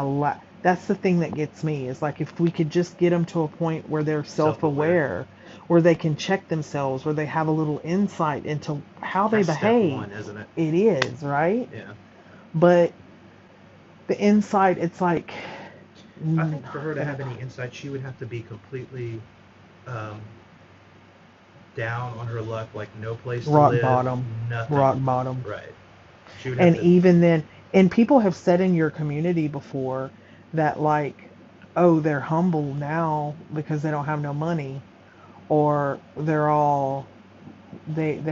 that's the thing that gets me, is like, if we could just get them to a point where they're self-aware, where they can check themselves, where they have a little insight into how they behave. Step one, isn't it? It is, right? Yeah. But the insight, it's like, I think for her to have any insight, she would have to be completely down on her luck, like no place to rock live, bottom, nothing. Rock bottom. Right. She would have and even then, and people have said in your community before that, like, oh, they're humble now because they don't have no money, or they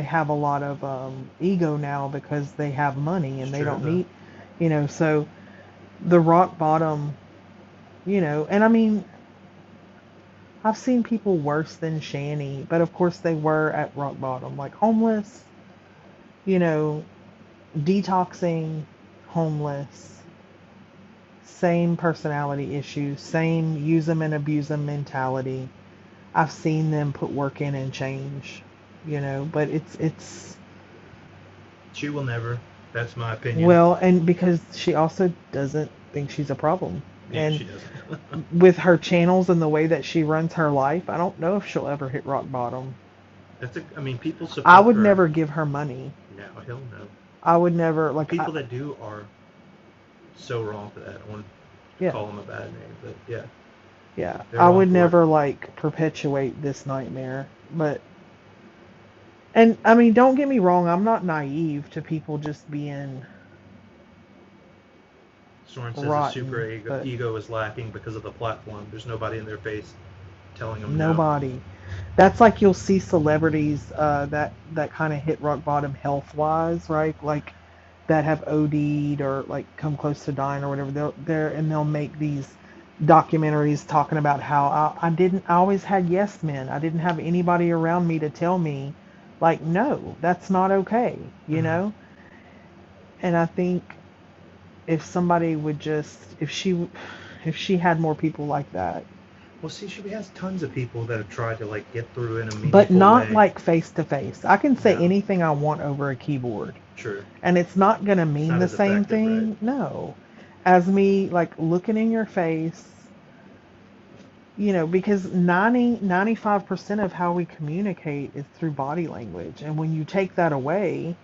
have a lot of ego now because they have money and they don't need, you know. So the rock bottom, you know, and I mean, I've seen people worse than Shani, but of course they were at rock bottom, like homeless, you know, detoxing, homeless, same personality issues, same use them and abuse them mentality. I've seen them put work in and change, you know, but it's she will never That's my opinion. Well, and because she also doesn't think she's a problem. Yeah, And she doesn't. with her channels and the way that she runs her life, I don't know if she'll ever hit rock bottom. I mean, people support I would her. never give her money. No, hell no. I would never, like... People that do are so wrong for that. I want to call them a bad name, but yeah. Yeah, They're I wrong would for never, it. like, perpetuate this nightmare. But... And, I mean, don't get me wrong, I'm not naive to people just being... Soren says rotten, the super ego is lacking because of the platform. There's nobody in their face telling them nobody. no. That's like you'll see celebrities that kind of hit rock bottom health-wise, right? Like that have OD'd or like come close to dying or whatever. They'll make these documentaries talking about how I always had yes men. I didn't have anybody around me to tell me, like, no, that's not okay, you know? And I think if somebody would just, if she had more people like that. Well, see, she has tons of people that have tried to like get through in a meaningful But not way. like face to face. I can say No. anything I want over a keyboard. True. And it's not going to mean not the as same effective, thing. right? No. As me, like, looking in your face, you know, because 95% of how we communicate is through body language. And when you take that away,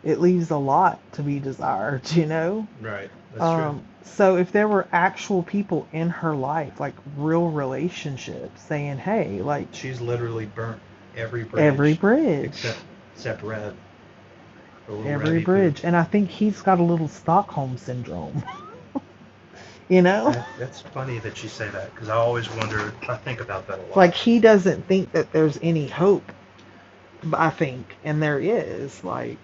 it leaves a lot to be desired, you know? Right. That's true. So if there were actual people in her life, like real relationships, saying, hey, like... She's literally burnt every bridge. Every bridge. Except Rev. Every bridge. And I think he's got a little Stockholm syndrome. You know? That's funny that you say that, because I always wonder, I think about that a lot. Like, he doesn't think that there's any hope, I think, and there is, like,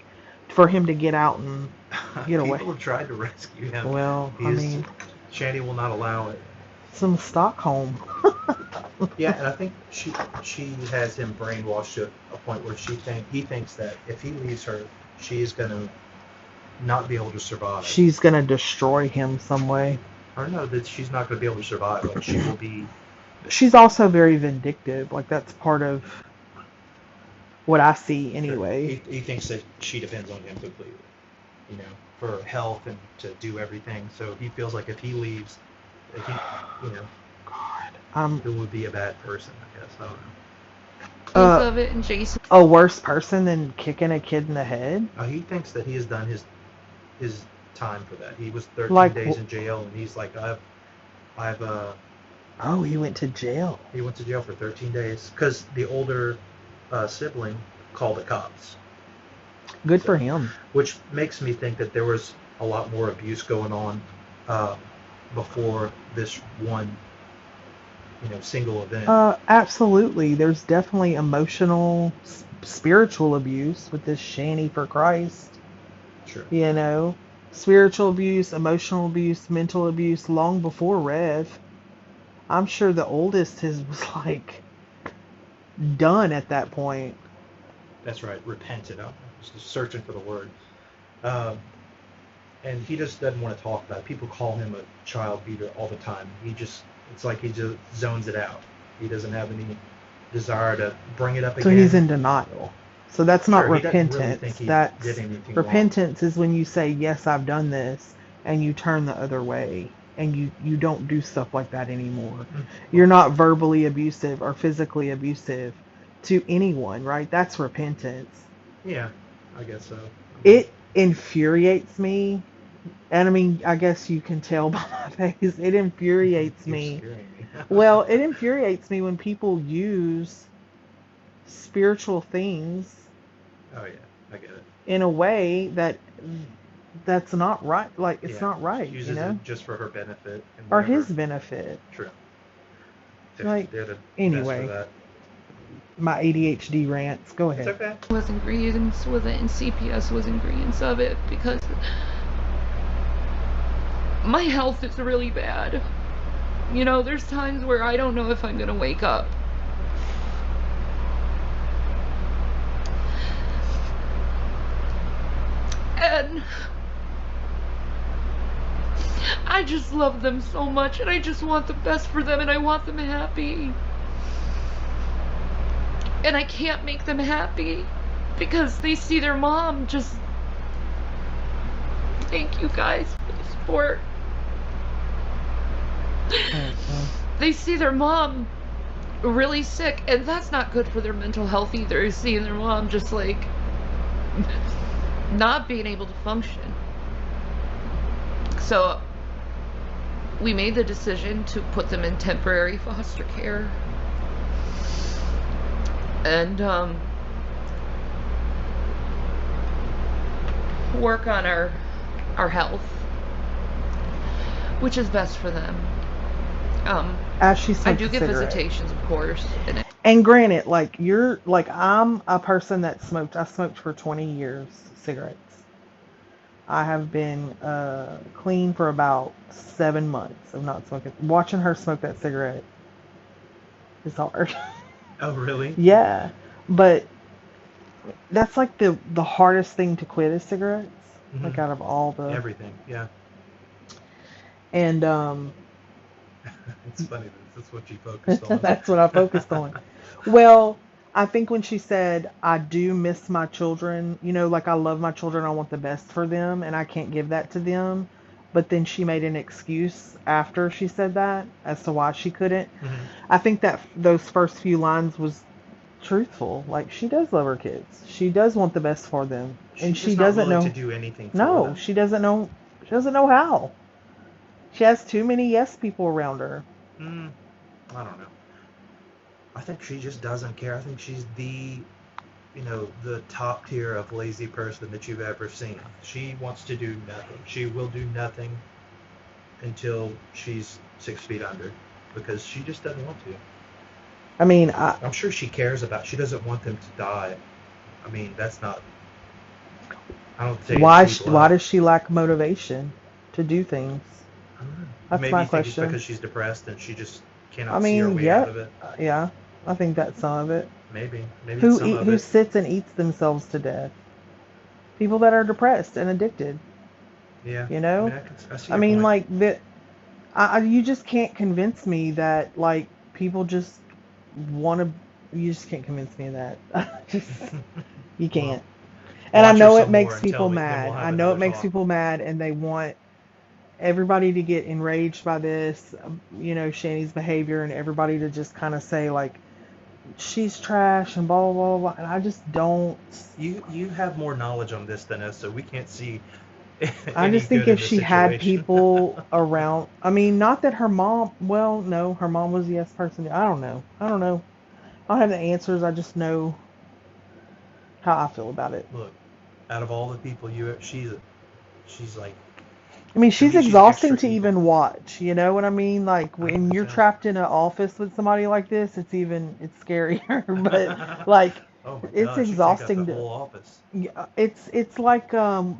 for him to get out and get away. People have tried to rescue him. Well, I mean... Shandy will not allow it. Some Stockholm. Yeah, and I think she has him brainwashed to a point where he thinks that if he leaves her, she's going to not be able to survive. She's going to destroy him some way. I don't know that she's not going to be able to survive. Like, she will be... She's also very vindictive. Like, that's part of what I see anyway. He thinks that she depends on him completely, you know, for health and to do everything. So he feels like if he leaves, if he, you know, God, it would be a bad person, I guess. I don't know. Of it, and Jason. A worse person than kicking a kid in the head? He thinks that he has done his time for that. He was 13 days in jail, and he's like, Oh, he went to jail. He went to jail for 13 days because the older sibling called the cops. Good for him. Which makes me think that there was a lot more abuse going on before this one, you know, single event. Absolutely. There's definitely emotional, spiritual abuse with this Shanny for Christ. Sure. You know, spiritual abuse, emotional abuse, mental abuse, long before Rev. I'm sure the oldest was like done at that point. That's right, repented. I was just searching for the word. And he just doesn't want to talk about it. People call him a child beater all the time. It's like he just zones it out. He doesn't have any desire to bring it up again. So he's in denial. So that's not repentance. Really think he that's did anything repentance wrong. Is when you say, yes, I've done this, and you turn the other way. And you don't do stuff like that anymore. Mm-hmm. You're not verbally abusive or physically abusive to anyone, right? That's repentance. Yeah, I guess so. It infuriates me. And I mean, I guess you can tell by my face. It infuriates me. Well, it infuriates me when people use spiritual things. Oh, yeah, I get it. In a way that's not right. Like, it's not right, she uses you know? it just for her benefit. Or his benefit. True. Like, they're the anyway, best for that. My ADHD rants. Go ahead. It's okay. Was ingredients with it, and CPS was ingredients of it, because my health is really bad. You know, there's times where I don't know if I'm gonna wake up. And I just love them so much, and I just want the best for them, and I want them happy. And I can't make them happy because they see their mom just Thank you guys for the support. They see their mom really sick, and that's not good for their mental health either, seeing their mom just like not being able to function. So we made the decision to put them in temporary foster care and work on our health, which is best for them. As she smokes I do a get cigarette. visitations, of course. And granted, like I'm a person that smoked. I smoked for 20 years cigarettes. I have been clean for about 7 months of not smoking. Watching her smoke that cigarette is hard. Oh, really? Yeah, but that's like the hardest thing to quit is cigarettes. Mm-hmm. Like out of all the everything, yeah. And it's funny that's what you focused on. That's what I focused on. Well, I think when she said, I do miss my children, you know, like I love my children, I want the best for them, and I can't give that to them. But then she made an excuse after she said that as to why she couldn't. Mm-hmm. I think that those first few lines was truthful. Like, she does love her kids. She does want the best for them. And she doesn't know to do anything for them. she doesn't know how. She has too many yes people around her. I don't know. I think she just doesn't care. I think she's the top tier of lazy person that you've ever seen. She wants to do nothing. She will do nothing until she's 6 feet under, because she just doesn't want to. I mean, I'm sure she cares about. She doesn't want them to die. I mean, that's not. I don't think. Why does she lack motivation to do things? I don't know. That's Maybe my you think question. it's because she's depressed and she just cannot see her way out of it. Yeah, I think that's some of it. Maybe Who sits and eats themselves to death? People that are depressed and addicted. Yeah. You know? I mean, like that. You just can't convince me that like people just want to. You just can't convince me of that. You can't. And I know it makes people mad. I know it makes people mad, and they want everybody to get enraged by this, Shani's behavior, and everybody to just kind of say like, she's trash and blah blah blah. And I just don't. You have more knowledge on this than us, so we can't see. I just think if she had people around, I mean, not that her mom. Well, no, her mom was a yes person. I don't know. I don't have the answers. I just know how I feel about it. Look, out of all the people she's like. I mean, she's exhausting to even watch. You know what I mean? Like when you're trapped in an office with somebody like this, it's scarier. But like, it's exhausting. The whole office. Yeah, it's like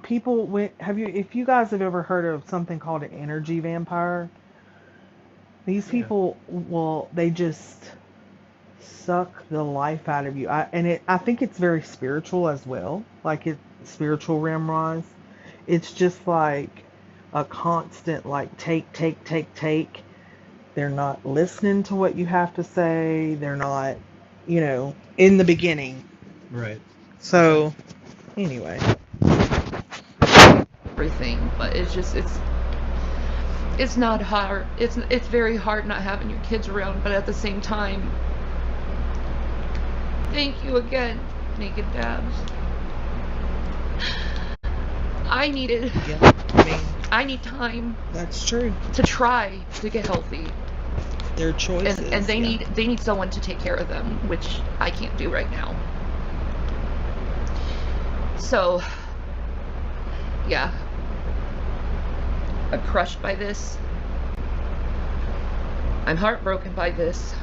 people. If you guys have ever heard of something called an energy vampire? These people, they just suck the life out of you. I think it's very spiritual as well. Like it's spiritual realm wise. It's just like a constant like take. They're not listening to what you have to say. They're not, in the beginning. Right. So, anyway. Everything, but it's not hard. It's very hard not having your kids around, but at the same time, thank you again, Naked Dabs. I need time. That's true. To try to get healthy. Their choices. And they need someone to take care of them, which I can't do right now. So, yeah. I'm crushed by this. I'm heartbroken by this.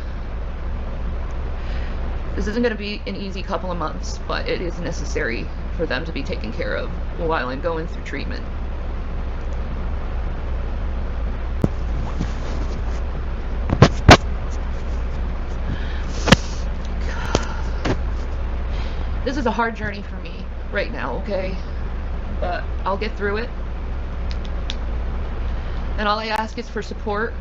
This isn't going to be an easy couple of months, but it is necessary for them to be taken care of while I'm going through treatment. This is a hard journey for me right now, okay? But I'll get through it. And all I ask is for support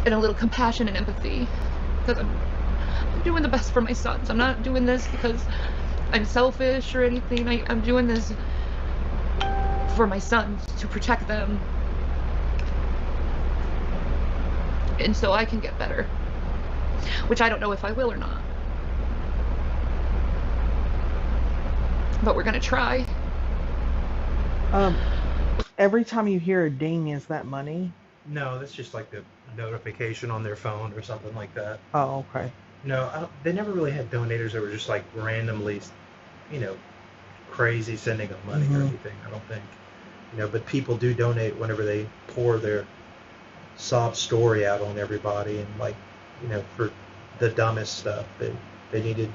and a little compassion and empathy, because I'm doing the best for my sons. I'm not doing this because I'm selfish or anything. I'm doing this for my sons, to protect them, and so I can get better, which I don't know if I will or not, but we're gonna try. Every time you hear a ding, is that money? No, that's just like a notification on their phone or something like that. Oh, okay. No, they never really had donators that were just like randomly, crazy sending them money or anything. I don't think, but people do donate whenever they pour their sob story out on everybody, and for the dumbest stuff. They needed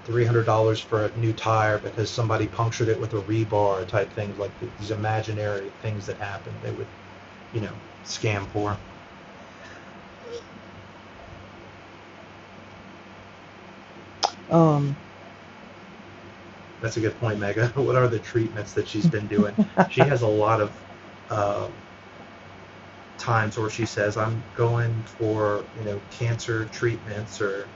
$300 for a new tire because somebody punctured it with a rebar type things, like these imaginary things that happen. They would, scam for. That's a good point, Mega. What are the treatments that she's been doing? She has a lot of times where she says, I'm going for, cancer treatments, or,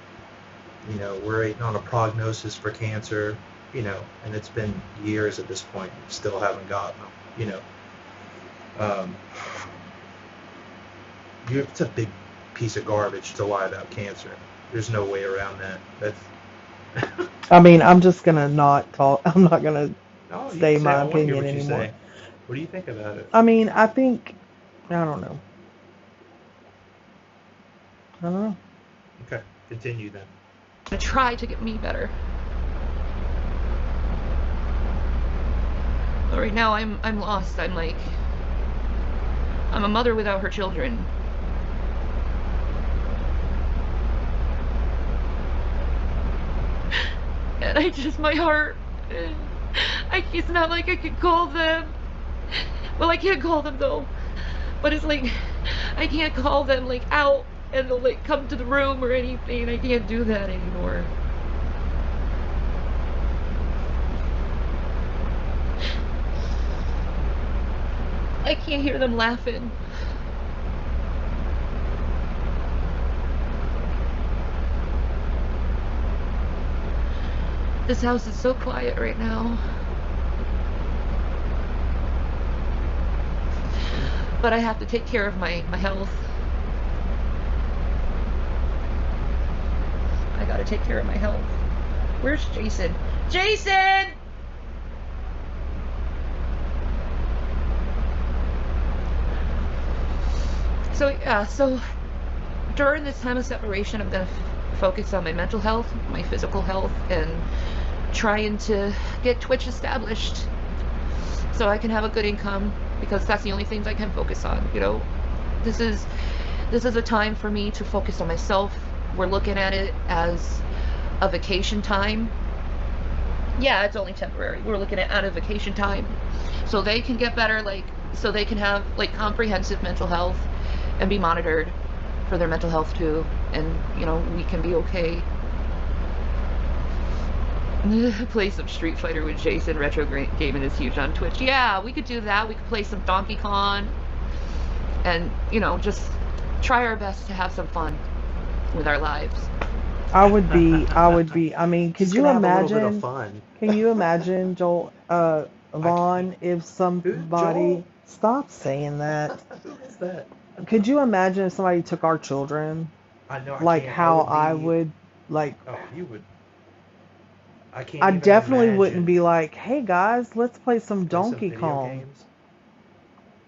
we're waiting on a prognosis for cancer, and it's been years at this point. Still haven't gotten them, it's a big piece of garbage to lie about cancer. There's no way around that. That's I mean, I'm just gonna not talk. I'm not gonna say my I want to hear opinion what you anymore. say. What do you think about it? I mean, I don't know. I don't know. Okay, continue then. To try to get me better. But right now I'm lost. I'm a mother without her children. And my heart, it's not like I can call them. Well, I can't call them though. But it's like, I can't call them out and they'll come to the room or anything. I can't do that anymore. I can't hear them laughing. This house is so quiet right now. But I have to take care of my health. I gotta take care of my health. Where's Jason? Jason! So during this time of separation, I'm gonna focus on my mental health, my physical health, and trying to get Twitch established so I can have a good income, because that's the only things I can focus on. This is a time for me to focus on myself. We're looking at it as a vacation time. Yeah, it's only temporary. We're looking at a vacation time so they can get better, so they can have comprehensive mental health and be monitored for their mental health too, and we can be okay. Play some Street Fighter with Jason. Retro gaming is huge on Twitch. Yeah, we could do that. We could play some Donkey Kong and just try our best to have some fun with our lives. I would be. I mean, could you imagine? Have a little bit of fun. Can you imagine, Joel, Vaughn, if somebody stop saying that? Who is that? Could you imagine if somebody took our children? I know. How I would Oh, you would. I can't. I even definitely imagine. wouldn't be like, hey guys, let's play some Play some Donkey video Kong games.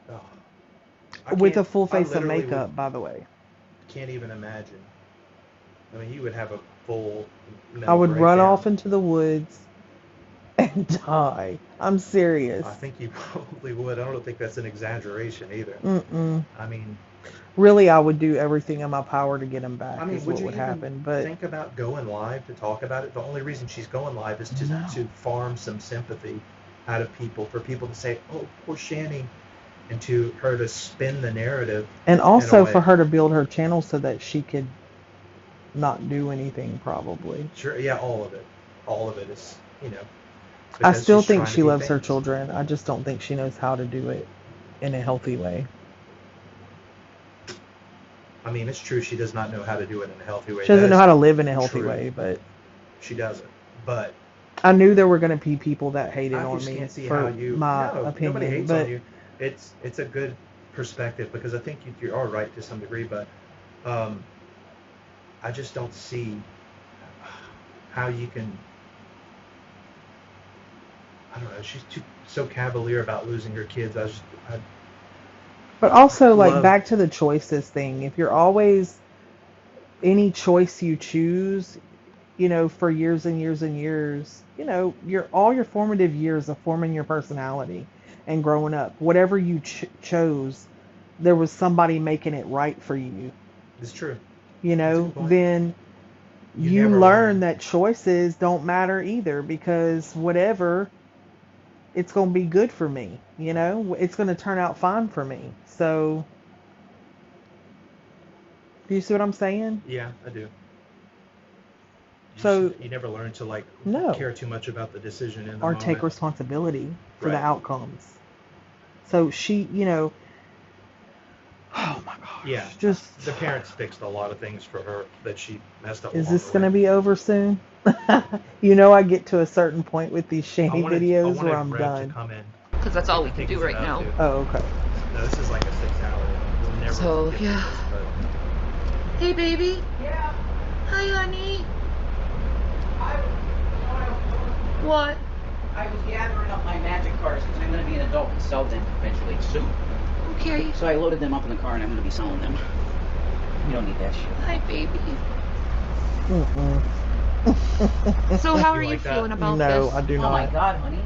Oh. with a can't- full I face of literally makeup, by the way. Can't even imagine. I mean, you would have a full. I would run breakdown. off into the woods and die. I'm serious. I think you probably would. I don't think that's an exaggeration either. Mm-mm. I mean, Really, I would do everything in my power to get him back. I mean, is would what you would even happen. But think about going live to talk about it? The only reason she's going live is to farm some sympathy out of people, for people to say, "Oh, poor Shani," and to her to spin the narrative. and in a also way. for her to build her channel so that she could not do anything, probably. Sure, yeah, all of it is, I because still she's think trying to she be loves her famous. children. I just don't think she knows how to do it in a healthy way. I mean, it's true. She does not know how to do it in a healthy way. She doesn't That know is how to live in a healthy true. way, but She doesn't. But I knew there were going to be people that hated I on just me can't see for how you. my No, nobody opinion, hates on but you. It's a good perspective because I think you are right to some degree, but um, I just don't see how you can. I don't know. She's so cavalier about losing her kids. I but also like love. back to the choices thing. If you're always any choice you choose, for years and years and years, your all your formative years of forming your personality and growing up, whatever you chose, there was somebody making it right for you. It's true. That's a good point. Then You you never learn learn. that choices don't matter either because whatever, it's going to be good for me. It's going to turn out fine for me. So, do you see what I'm saying? Yeah, I do. So, You never learn to like no, care too much about the decision in the or take moment. responsibility for the Right. outcomes. So she, oh my gosh, Yeah. just The parents fixed a lot of things for her that she messed up is along this the going way. to be over soon? I get to a certain point with these I Shani wanted videos where Rev I'm to done. come in. Because that's all we I can think do he's right about now. to. Oh, okay. No, this is like a 6 hour. We'll never So, get yeah. through this, Hey, baby. Yeah. Hi, honey. I What? was gathering up my magic cards because I'm going to be an adult and sell them eventually soon. Okay. So I loaded them up in the car and I'm going to be selling them. You don't need that shit. Hi, baby. Mm-mm. So how You are you like that? feeling about No, this? I do Oh not. my God, honey.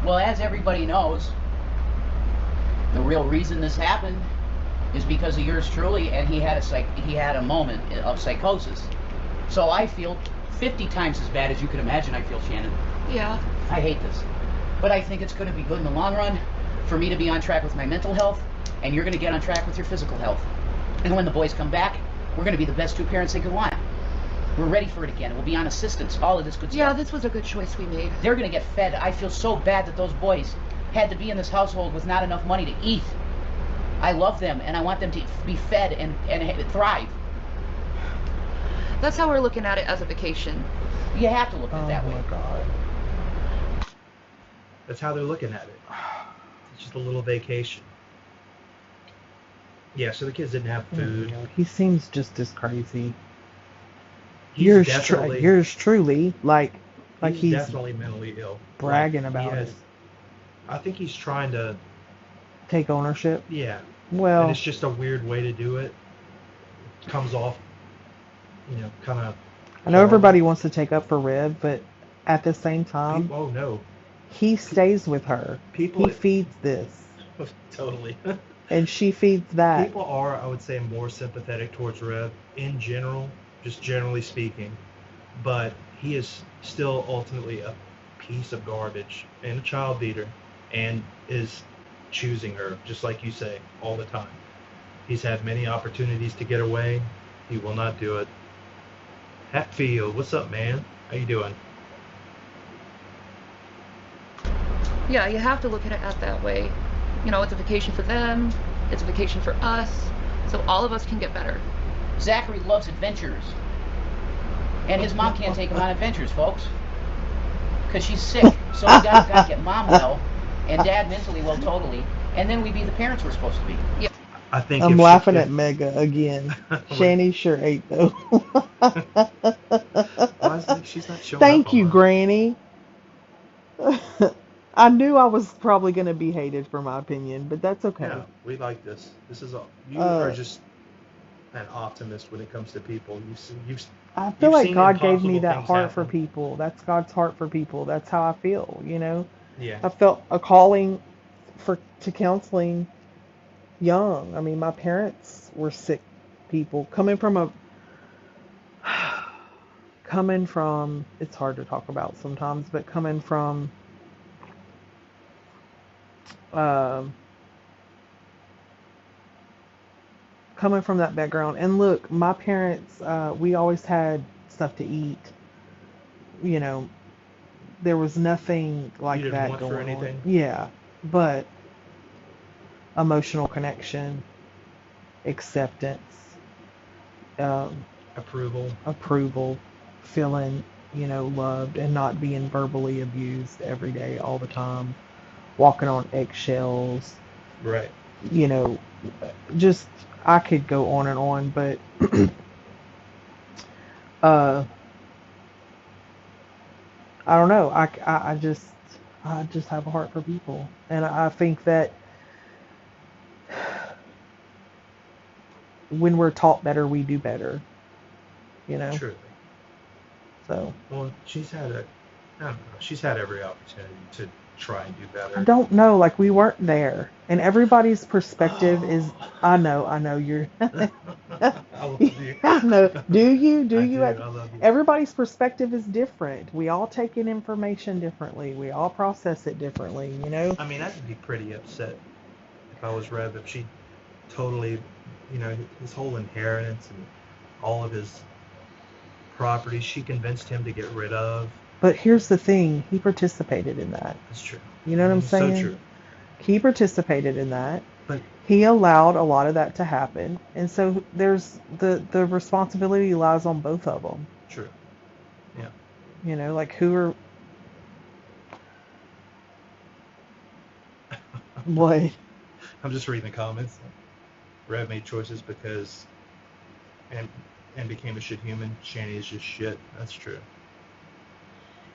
Well, as everybody knows, the real reason this happened is because of yours truly, and he had a moment of psychosis. So I feel 50 times as bad as you can imagine I feel, Shannon. Yeah. I hate this. But I think it's going to be good in the long run for me to be on track with my mental health, and you're going to get on track with your physical health. And when the boys come back, we're going to be the best two parents they could want. We're ready for it again. We'll be on assistance, all of this good stuff. Yeah, this was a good choice we made. They're going to get fed. I feel so bad that those boys had to be in this household with not enough money to eat. I love them, and I want them to be fed and thrive. That's how we're looking at it as a vacation. You have to look at it that Oh way. my God. That's how they're looking at it. It's just a little vacation. Yeah, so the kids didn't have food. He seems just as crazy. He's Yours truly, like he's definitely mentally ill. bragging Like, about it. I think he's trying to. Take ownership. Yeah. Well, And it's just a weird way to do it. It comes off, kind of. I know everybody wants to take up for Rev, but at the same time, Oh no. he stays with her. He feeds this. Totally. And she feeds that. People are, I would say, more sympathetic towards Rev in general, just generally speaking. But he is still ultimately a piece of garbage and a child beater and is choosing her, just like you say, all the time. He's had many opportunities to get away. He will not do it. Hatfield, what's up, man? How you doing? Yeah, you have to look at it that way. It's a vacation for them. It's a vacation for us. So all of us can get better. Zachary loves adventures. And his mom can't take him on adventures, folks. Because she's sick. So we got to get mom well and dad mentally well totally. And then we be the parents we're supposed to be. Yeah. I think I'm laughing at Mega again. Shani sure ate though. She's not showing Thank up you, on Granny. I knew I was probably going to be hated for my opinion, but that's okay. Yeah, we like this. This is all. You are just an optimist when it comes to people. I feel like God gave me impossible that things heart for happen. people. That's God's heart for people. That's how I feel, Yeah. I felt a calling to counseling young. I mean, my parents were sick people. Coming from it's hard to talk about sometimes, but coming from that background. And look, my parents, we always had stuff to eat. There was nothing like You didn't that want going for anything? on. Yeah, but emotional connection, acceptance, Approval. feeling loved and not being verbally abused every day, all the time, walking on eggshells, Right. you know, just I could go on, but uh, I don't know. I just have a heart for people, and I think that when we're taught better, we do better. Truly. So Well, I don't know, she's had every opportunity to try and do I better. don't know. Like we weren't there, and everybody's perspective is. Oh, I know you're. I love you. I know. Do you? Do I you? do. I love you. Everybody's perspective is different. We all take in information differently. We all process it differently. I mean, I'd be pretty upset if I was Rev if she totally, his whole inheritance and all of his property, she convinced him to get rid of. But here's the thing: he participated in that. That's true. You know what I'm So saying? true. He participated in that. But He allowed a lot of that to happen, and so there's the responsibility lies on both of them. true. Yeah. Like who are what? I'm just reading the comments. Rev made choices because and became a shit human. Shani is just shit. That's true.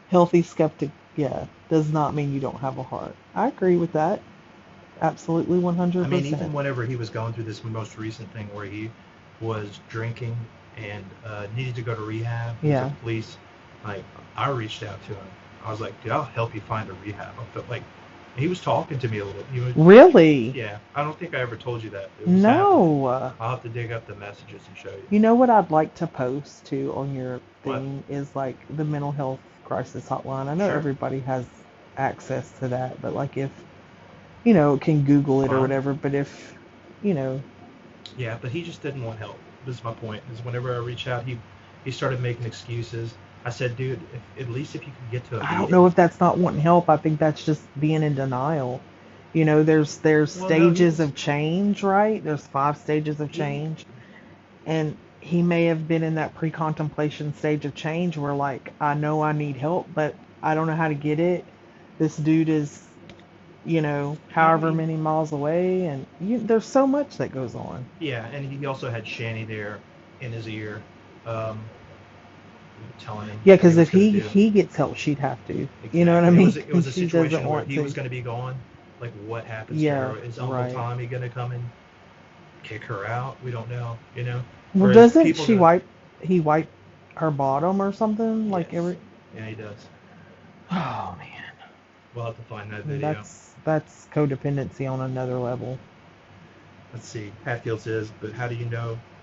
Healthy skeptic, yeah, does not mean you don't have a heart. I agree with that. Absolutely, 100%. I mean, even whenever he was going through this most recent thing where he was drinking and needed to go to rehab, Yeah. the police, like, I reached out to him. I was like, dude, I'll help you find a rehab. But like, he was talking to me a little. Really? Yeah. I don't think I ever told you that. It was happening. No. I'll have to dig up the messages and show you. You know what I'd like to post too on your What? thing is like the mental health crisis hotline. I know Sure. everybody has access to that, but like if can Google it or Fine. whatever. But if Yeah, but he just didn't want help. This is my point. Is whenever I reached out, he started making excuses. I said, dude, at least if you could get to a I don't meeting. know if that's not wanting help. I think that's just being in denial. There's Well, no, stages of change, right? There's 5 stages of change. And he may have been in that pre-contemplation stage of change where like, I know I need help, but I don't know how to get it. This dude is, however many miles away, and there's so much that goes on. Yeah, and he also had Shani there in his ear, telling him. Yeah, because what if he was gonna do. he gets help, she'd have to. Exactly. You know what I mean? It was a She situation doesn't where want he to. was going to be gone. Like, what happens Yeah, to her? Is Uncle right. Tommy going to come and kick her out? We don't know. Well, Whereas doesn't people she go- he wipe her bottom or something? Like Yes. every. Yeah, he does. Oh man, We'll have to find that video. that's codependency on another level. Let's see. Hatfield says, but how do you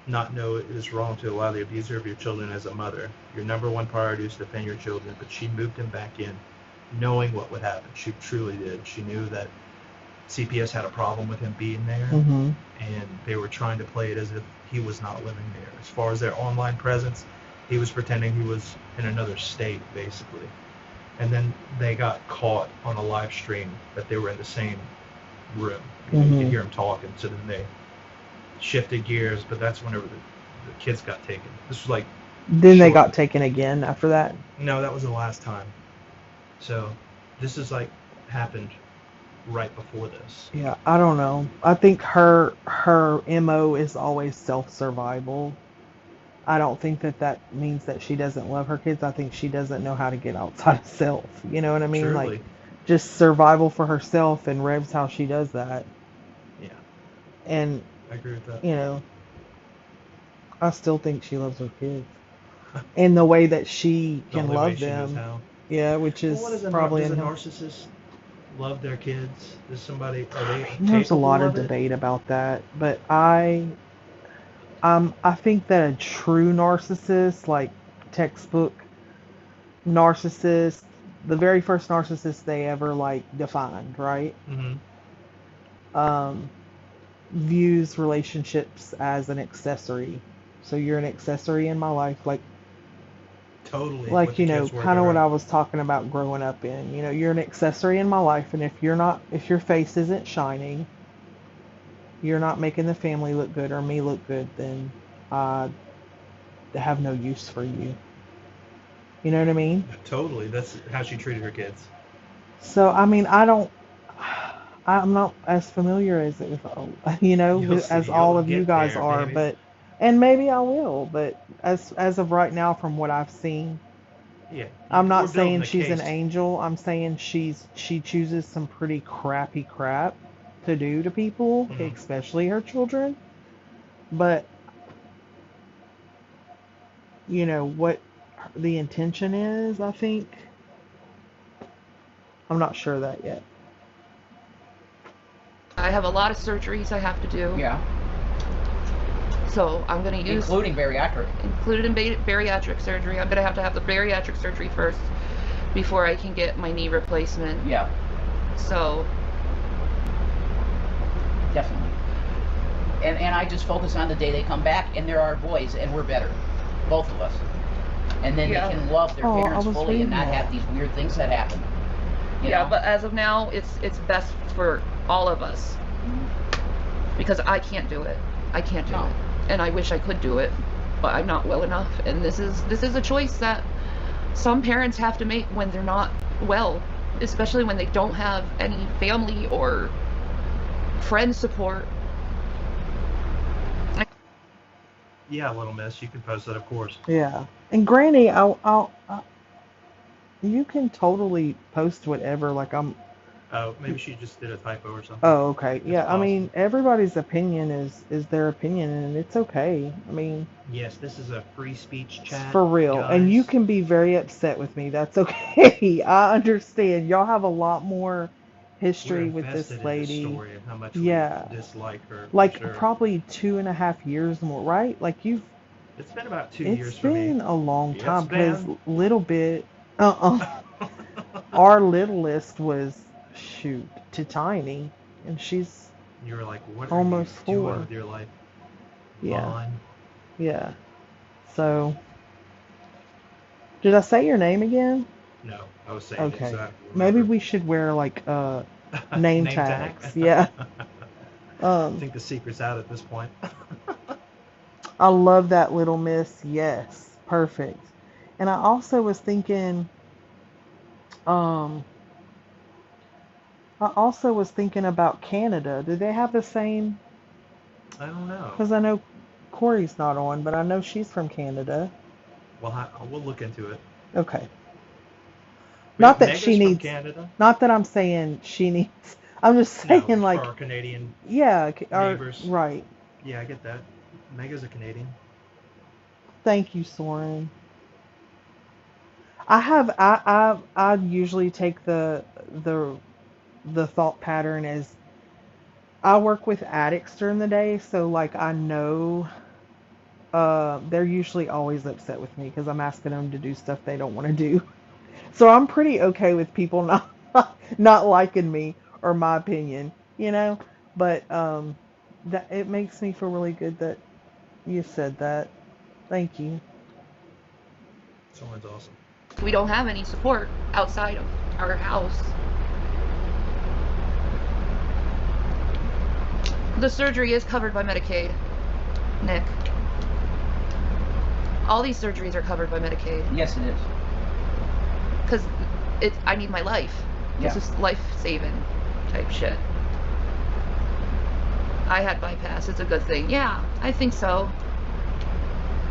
not know it is wrong to allow the abuser of your children as a mother? Your number one priority is to defend your children, but she moved him back in, knowing what would happen. She truly did. She knew that CPS had a problem with him being there, Mm-hmm. and they were trying to play it as if he was not living there. As far as their online presence, he was pretending he was in another state, basically. And then they got caught on a live stream that they were in the same room. You Mm-hmm. could hear them talking, so then they shifted gears, but that's whenever the kids got taken. This was like... Then they short- got taken again after that. No, that was the last time. So this is like happened right before this. Yeah, I don't know. I think her MO is always self-survival. I don't think that means that she doesn't love her kids. I think she doesn't know how to get outside of self. You know what I mean? Truly. Like just survival for herself, and Rev's how she does that. Yeah, And I agree with that. I still think she loves her kids in the way that she The can only way love she knows them. how. Yeah, which is Well, what is probably does a unhealthy. narcissist love their kids? Are they There's a lot capable of it? debate about that, but I think that a true narcissist, like textbook narcissist, the very first narcissist they ever like defined, right? Mm-hmm. Views relationships as an accessory. So you're an accessory in my life, like Totally. like what the kids were kind of what growing I was talking about growing up in. You're an accessory in my life, and if your face isn't shining, you're not making the family look good or me look good, then I have no use for you. You know what I mean? Totally. That's how she treated her kids. So, I mean, I'm not as familiar as if, You'll as see. all You'll of you get guys there, are, baby. and maybe I will, but as of right now, from what I've seen, Yeah. I'm We're not building saying the she's an case. angel. I'm saying she chooses some pretty crappy crap to do to people, Mhm. especially her children. But what the intention is, I think I'm not sure of that yet. I have a lot of surgeries I have to do. Yeah. So I'm going to use... Including bariatric. Included in bariatric surgery. I'm going to have the bariatric surgery first before I can get my knee replacement. Yeah. So... Definitely. And I just focus on the day they come back, and they're our boys, and we're better. Both of us. And then they can love their parents fully and not have these weird things that happen. You know? But as of now, it's best for all of us. Because I can't do it. I can't do it. And I wish I could do it, but I'm not well enough. And this is a choice that some parents have to make when they're not well, especially when they don't have any family or friend support. Yeah, little miss, you can post that, of course. Yeah, and Granny, you can totally post whatever. Like Oh, maybe she just did a typo or something. Oh, okay. It's Yeah, possible. I mean, everybody's opinion is their opinion, and it's okay. I mean, yes, this is a free speech chat. For real. Guys. And you can be very upset with me. That's okay. I understand. Y'all have a lot more history with this lady. In the story of how much we dislike her. Like probably 2.5 years more, right? Like It's been about 2 years for me. It's been a long time Yes, because little bit. Our littlest was to Tiny, and she's you were like, what almost are you 4 doing with your life? Yeah. Mine? Yeah. So, did I say your name again? No, I was saying Okay. exactly. Maybe we should wear like name tags. Yeah. I think the secret's out at this point. I love that, little miss. Yes. Perfect. And I also was thinking about Canada. Do they have the same? I don't know. Because I know Corey's not on, but I know she's from Canada. Well, we'll look into it. Okay. Wait, Not that Mega's she needs. from Canada? Not that I'm saying she needs. I'm just saying like. For our Canadian. Yeah. Neighbors. Right. Yeah, I get that. Mega's a Canadian. Thank you, Soren. I usually take the thought pattern as I work with addicts during the day, so like I know they're usually always upset with me because I'm asking them to do stuff they don't want to do. So I'm pretty okay with people not liking me or my opinion, But that it makes me feel really good that you said that. Thank you. Someone's awesome. We don't have any support outside of our house. The surgery is covered by Medicaid, Nick. All these surgeries are covered by Medicaid. Yes, it is. Because I need my life. Yeah. This is life-saving type shit. I had bypass. It's a good thing. Yeah, I think so.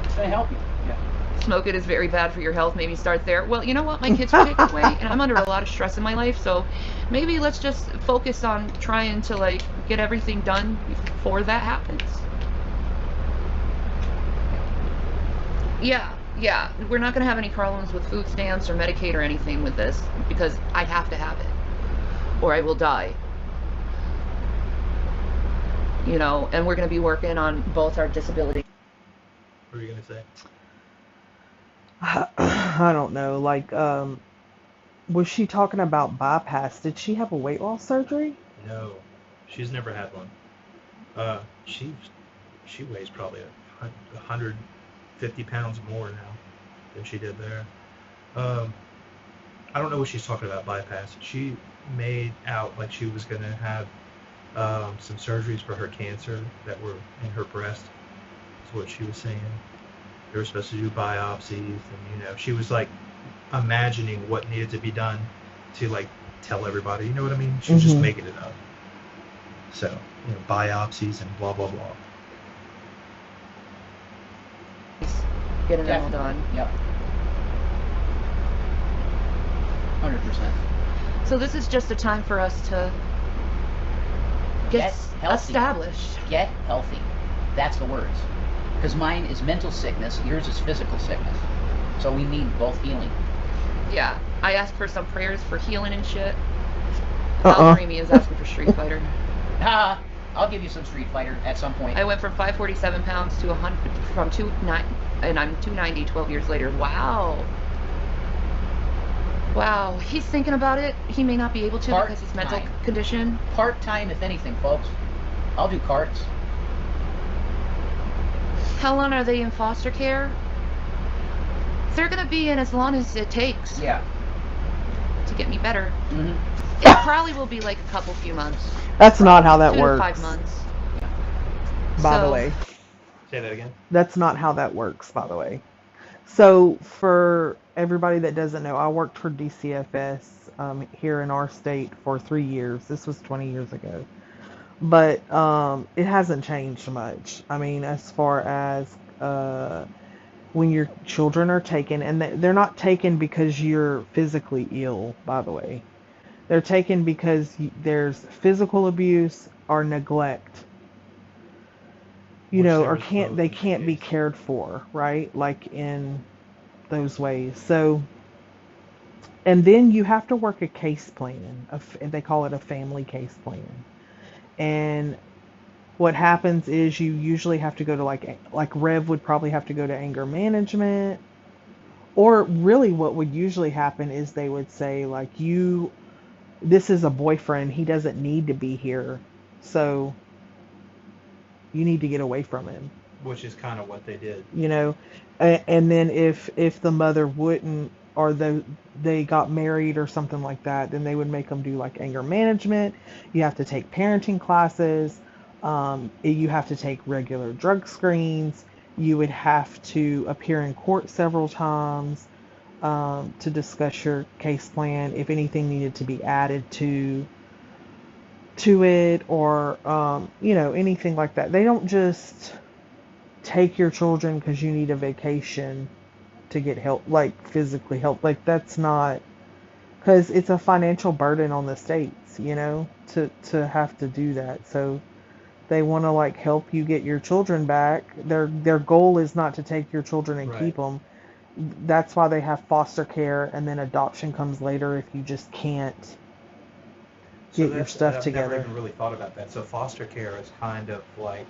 It's going to help you. Yeah. Smoke it is very bad for your health. Maybe start there. Well, you know what? My kids are taken away, and I'm under a lot of stress in my life. So maybe let's just focus on trying to like get everything done before that happens. Yeah. We're not gonna have any problems with food stamps or Medicaid or anything with this because I have to have it, or I will die. And we're gonna be working on both our disability. What are you gonna say? I don't know. Like, was she talking about bypass? Did she have a weight loss surgery? No, she's never had one. She weighs probably 150 pounds more now than she did there. I don't know what she's talking about bypass. She made out like she was gonna have some surgeries for her cancer that were in her breast. Is what she was saying. They were supposed to do biopsies, and she was like imagining what needed to be done to like tell everybody. You know what I mean? She was just making it up. So, biopsies and blah blah blah. Getting it all done. Yep. 100%. So this is just a time for us to get established. Get healthy. That's the words. Because mine is mental sickness, yours is physical sickness. So we need both healing. Yeah. I asked for some prayers for healing and shit. Al Creamy is asking for Street Fighter. I'll give you some Street Fighter at some point. I went from 547 pounds to 100, from 290, and I'm 290 12 years later. Wow. Wow. He's thinking about it. He may not be able to because his mental condition. Part-time, if anything, folks. I'll do carts. How long are they in foster care? They're going to be in as long as it takes. Yeah. To get me better. Mm-hmm. It probably will be like a few months. That's not how that works. 2 to 5 months. By the way. Say that again. That's not how that works, by the way. So for everybody that doesn't know, I worked for DCFS here in our state for 3 years. This was 20 years ago. But it hasn't changed much. I mean, as far as when your children are taken, and they're not taken because you're physically ill, by the way. They're taken because there's physical abuse or neglect. Or they can't be cared for, right? Like in those ways. So, and then you have to work a case plan. They call it a family case plan. And what happens is you usually have to go to like Rev would probably have to go to anger management. Or really what would usually happen is they would say like, this is a boyfriend, he doesn't need to be here. So you need to get away from him. Which is kind of what they did. And then if the mother wouldn't, or they got married or something like that, then they would make them do like anger management. You have to take parenting classes. You have to take regular drug screens. You would have to appear in court several times to discuss your case plan, if anything needed to be added to it, or anything like that. They don't just take your children because you need a vacation to get help, like physically help. Like that's not, because it's a financial burden on the states, to have to do that. So they want to like help you get your children back. Their goal is not to take your children and keep them. That's why they have foster care, and then adoption comes later if you just can't get your stuff together. I've never even really thought about that. So foster care is kind of like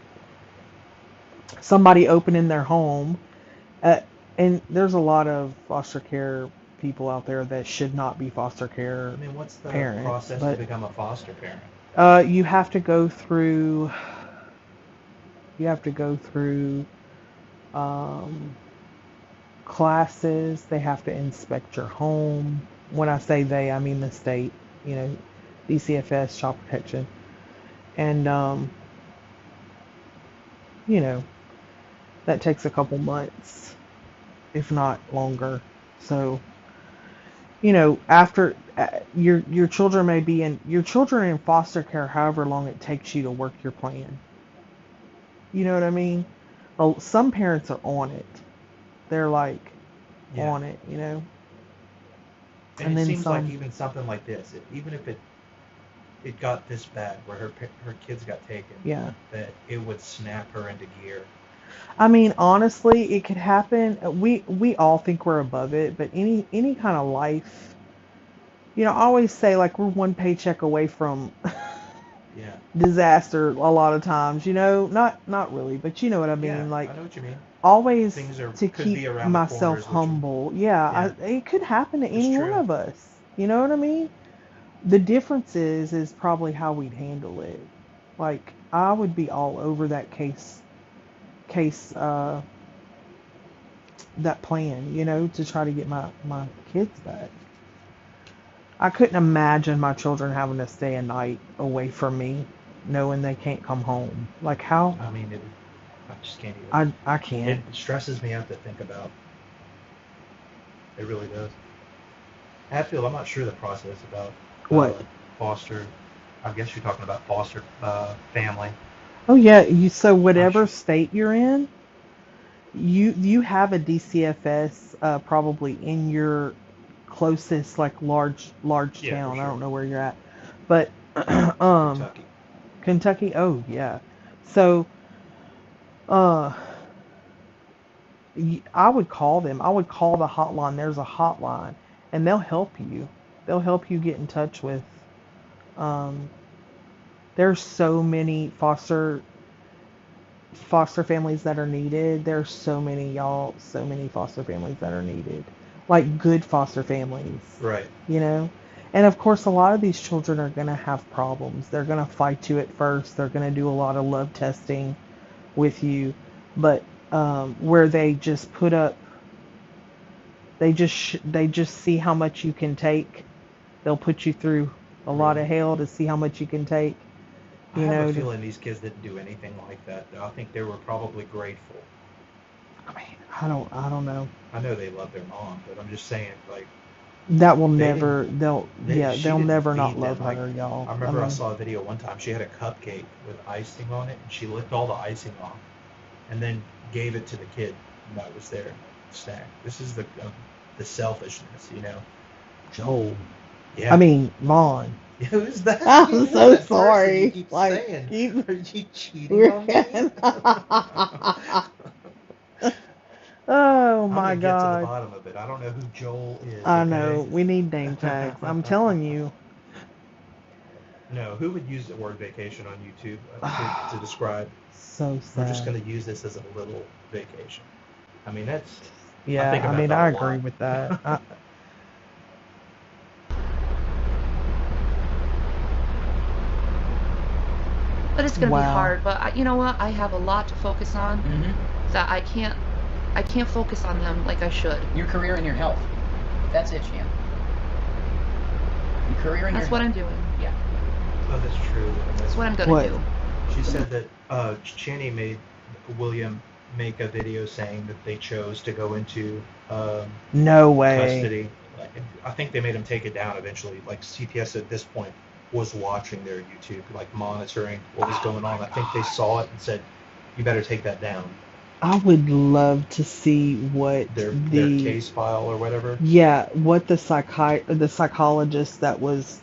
somebody opening their home. And there's a lot of foster care people out there that should not be foster care parents. I mean, what's the process to become a foster parent? You have to go through classes. They have to inspect your home. When I say they, I mean the state, DCFS, Child Protection. And, that takes a couple months, if not longer. So, after your children may be in foster care however long it takes you to work your plan. You know what I mean? Well, some parents are on it. They're like on it, And then it seems like even something like this, even if it got this bad where her kids got taken, that it would snap her into gear. I mean, honestly, it could happen. We all think we're above it, but any kind of life, I always say like we're one paycheck away from disaster a lot of times. Not really, but you know what I mean. Yeah, like I know what you mean. Always to keep myself humble. It could happen to any one of us. You know what I mean? The difference is probably how we'd handle it. Like I would be all over that case that plan, to try to get my kids back. I couldn't imagine my children having to stay a night away from me, knowing they can't come home. Like how? I mean, I just can't even. I can't. It stresses me out to think about. It really does. Hatfield, I'm not sure the process about What? foster. I guess you're talking about foster family. Oh yeah, so whatever Sure. state you're in, you have a DCFS probably in your closest like large Yeah, for town. I sure. don't know where you're at, but Kentucky. Kentucky. Oh yeah, so uh, I would call them. I would call the hotline. There's a hotline, and they'll help you. They'll help you get in touch with. Um, there's so many foster families that are needed. There's so many, y'all, so many foster families that are needed. Like good foster families, Right. you know? And of course, a lot of these children are going to have problems. They're going to fight you at first. They're going to do a lot of love testing with you. But where they just put up, they just see how much you can take. They'll put you through a lot of hell to see how much you can take. I have a feeling these kids didn't do anything like that. I think they were probably grateful. I mean, I don't know. I know they love their mom, but I'm just saying, like, that will never, they'll never not feed love them. her, y'all. I remember I saw a video one time. She had a cupcake with icing on it, and she licked all the icing off, and then gave it to the kid that was there, snack. This is the selfishness, you know. Joel. Yeah. I mean, Vaughn. Who's that? I'm so That sorry. You keep Like, saying. keep- Are you cheating on me? Oh I'm my gonna get to the God. bottom of it. I don't know who Joel is. I okay? know. We need name tags. I'm telling you. No, who would use the word vacation on YouTube to describe? So sad. We're just going to use this as a little vacation. I mean, that's... Yeah, I mean, I agree with that. But it's going to Wow. be hard. But you know what? I have a lot to focus on that I can't focus on them like I should. Your career and your health. That's it, Shan. Your career and That's your what health. I'm doing. Yeah. Oh, that's true. That's what I'm going What? to do. She said that Channy made William make a video saying that they chose to go into No way. custody. I think they made him take it down eventually. Like CPS at this point was watching their YouTube, like monitoring what was going on. I think they saw it and said, "You better take that down." I would love to see what Their the case file or whatever. yeah, what the psychologist that was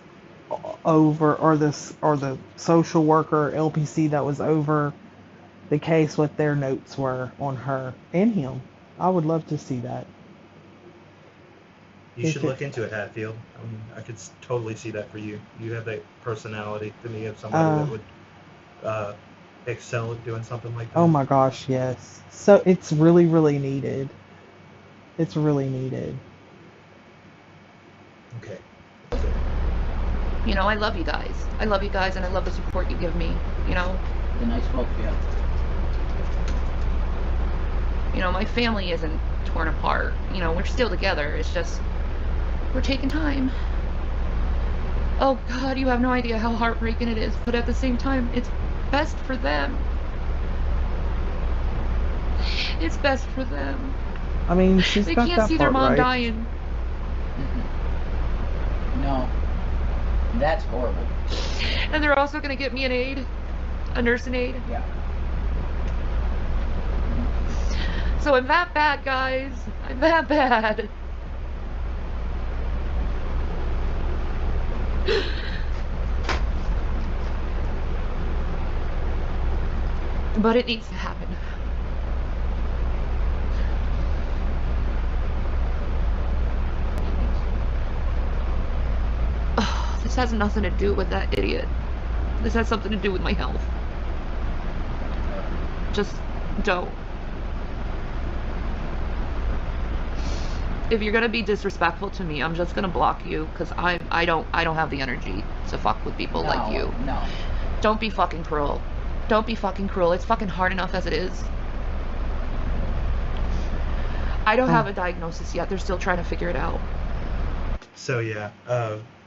over, or the social worker LPC that was over the case, what their notes were on her and him. I would love to see that. You should look into it, Hatfield. I mean, I could totally see that for you. You have that personality to me of somebody that would excel at doing something like that. Oh my gosh, yes. So it's really, really needed. It's really needed. Okay. You know, I love you guys. I love you guys, and I love the support you give me. You know. The nice folks, yeah. You know, my family isn't torn apart. You know, we're still together. It's just we're taking time. Oh God, you have no idea how heartbreaking it is, but at the same time, it's best for them. It's best for them. I mean, she's They got can't that see their part mom right. dying. No. That's horrible. And they're also gonna get me an aide, a nursing aide. Yeah. So I'm that bad, guys. I'm that bad. But it needs to happen. Oh, this has nothing to do with that idiot. This has something to do with my health. Just don't. If you're gonna be disrespectful to me, I'm just gonna block you, because I don't have the energy to fuck with people like you. No. Don't be fucking cruel. Don't be fucking cruel. It's fucking hard enough as it is. I don't have a diagnosis yet. They're still trying to figure it out. So yeah,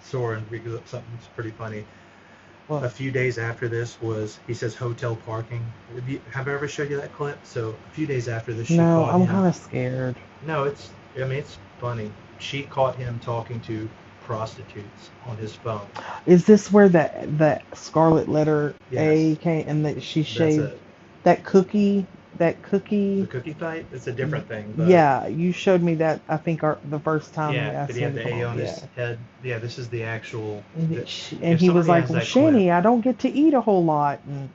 Soren brings up something that's pretty funny. What? A few days after this was, he says, hotel parking. Have I ever showed you that clip? So a few days after this, she No, caught I'm him. kind of scared. No, it's funny. She caught him talking to prostitutes on his phone. Is this where that scarlet letter A Yes. came and that she That's shaved it. that cookie? The cookie fight? It's a different thing, but Yeah, you showed me that. I think the first time you yeah, asked did he me have to the come A on. on Yeah, his head? Yeah, this is the actual. and If he was somebody like, has "Well, that clip, Shani, I don't get to eat a whole lot," and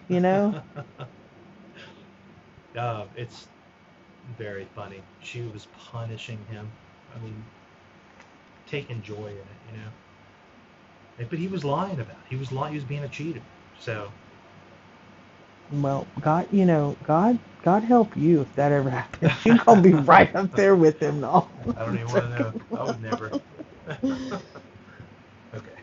you know. it's very funny. She was punishing him. I mean, taking joy in it, you know. But he was lying about it. He was lying. He was being a cheater. So Well, God, God help you if that ever happens. You're gonna be right up there with him, though. I don't even want to know. I would never. Okay.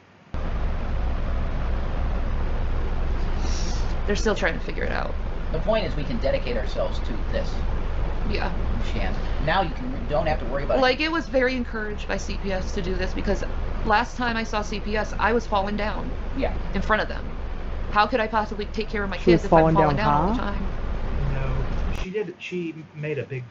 They're still trying to figure it out. The point is we can dedicate ourselves to this. Yeah. Shan. Now you don't have to worry about it was very encouraged by CPS to do this because last time I saw CPS, I was falling down. Yeah. In front of them. How could I possibly take care of my She kids was if I'm falling falling down down all the high? time? No, she did. She made a big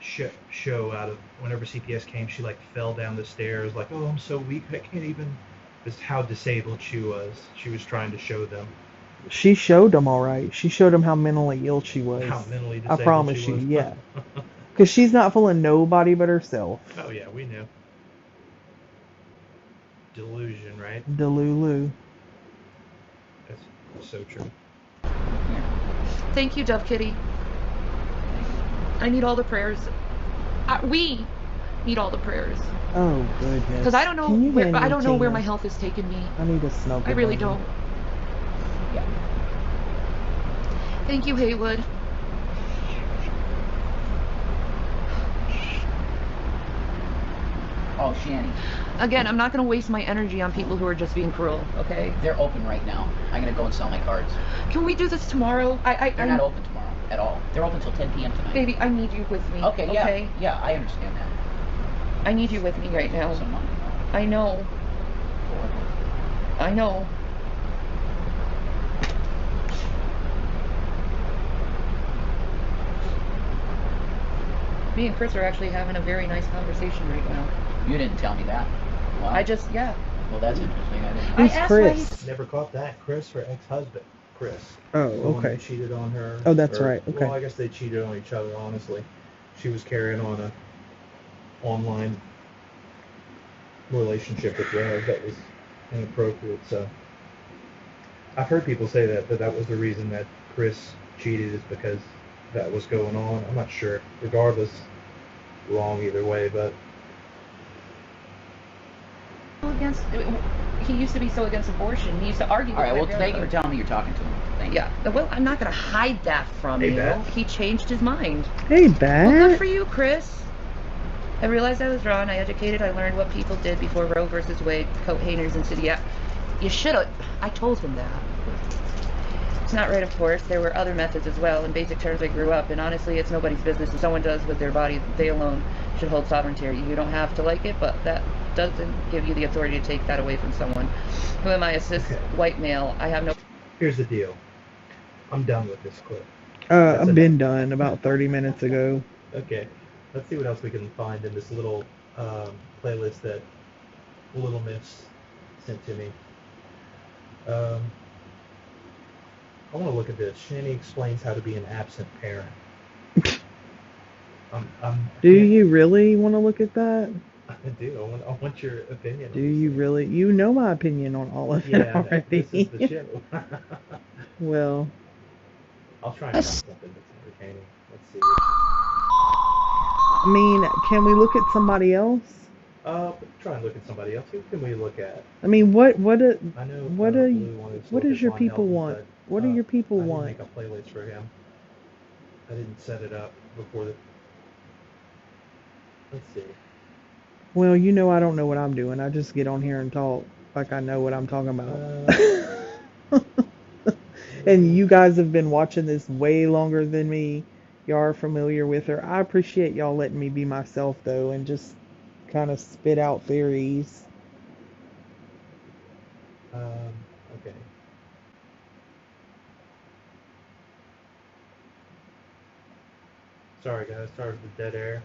show out of whenever CPS came. She like fell down the stairs, like, "Oh, I'm so weak, I can't even." Just how disabled she was. She was trying to show them She showed them all right. She showed them how mentally ill she was. how mentally I disabled promise she you, was. yeah. Because she's not fooling nobody but herself. Oh yeah, we knew. Delusion, right? Delulu. That's so true. Thank you, Dove Kitty. I need all the prayers. We need all the prayers. Oh goodness. Because I don't know where my health is taking me. I need a smoke. I really don't. Yeah. Thank you, Haywood. Oh, Shani. Again, I'm not going to waste my energy on people who are just being cruel, okay? They're open right now. I'm going to go and sell my cards. Can we do this tomorrow? They're not open tomorrow at all. They're open till 10 p.m. tonight. Baby, I need you with me. Okay, yeah. Yeah, I understand that. I need you with me right now. I know. I know. Me and Chris are actually having a very nice conversation right now. You didn't tell me that. Wow. Well, that's interesting. I didn't. Who's Chris? Never caught that. Chris, her ex-husband. Chris. Oh, The one okay. that cheated on her. Oh, that's right. Okay. Well, I guess they cheated on each other, honestly. She was carrying on a online relationship with Rev that was inappropriate, so I've heard people say that was the reason that Chris cheated is because that was going on. I'm not sure. Regardless, wrong either way, but He used to be so against abortion. He used to argue with All right, well, thank you for telling me you're talking to him. Thank you. Yeah. Well, I'm not going to hide that from you. Beth. He changed his mind. Hey, Beth. Well, good for you, Chris. I realized I was wrong. I educated. I learned what people did before Roe versus Wade, coat hangers in city. Yeah, you should have. I told him that. It's not right, of course. There were other methods as well. In basic terms, I grew up, and honestly, it's nobody's business. If someone does with their body, they alone should hold sovereignty. You don't have to like it, but that doesn't give you the authority to take that away from someone. Who am I, a cis white male? I have no... Here's the deal. I'm done with this clip. I've been done about 30 minutes ago. Okay. Let's see what else we can find in this little playlist that Little Miss sent to me. I want to look at this. Shani explains how to be an absent parent. Do you really want to look at that? I do. I want your opinion. Do you really? You know my opinion on all of it already. This is the show. Well. I'll try and find something that's entertaining. Let's see. I mean, can we look at somebody else? Try and look at somebody else. Who can we look at? I mean, what does your people want? What do your people want? I didn't make a playlist for him. I didn't set it up before the... Let's see. Well, you know I don't know what I'm doing. I just get on here and talk like I know what I'm talking about. And you guys have been watching this way longer than me. Y'all are familiar with her. I appreciate y'all letting me be myself, though, and just kind of spit out theories. Okay. Sorry, guys. Sorry for the dead air.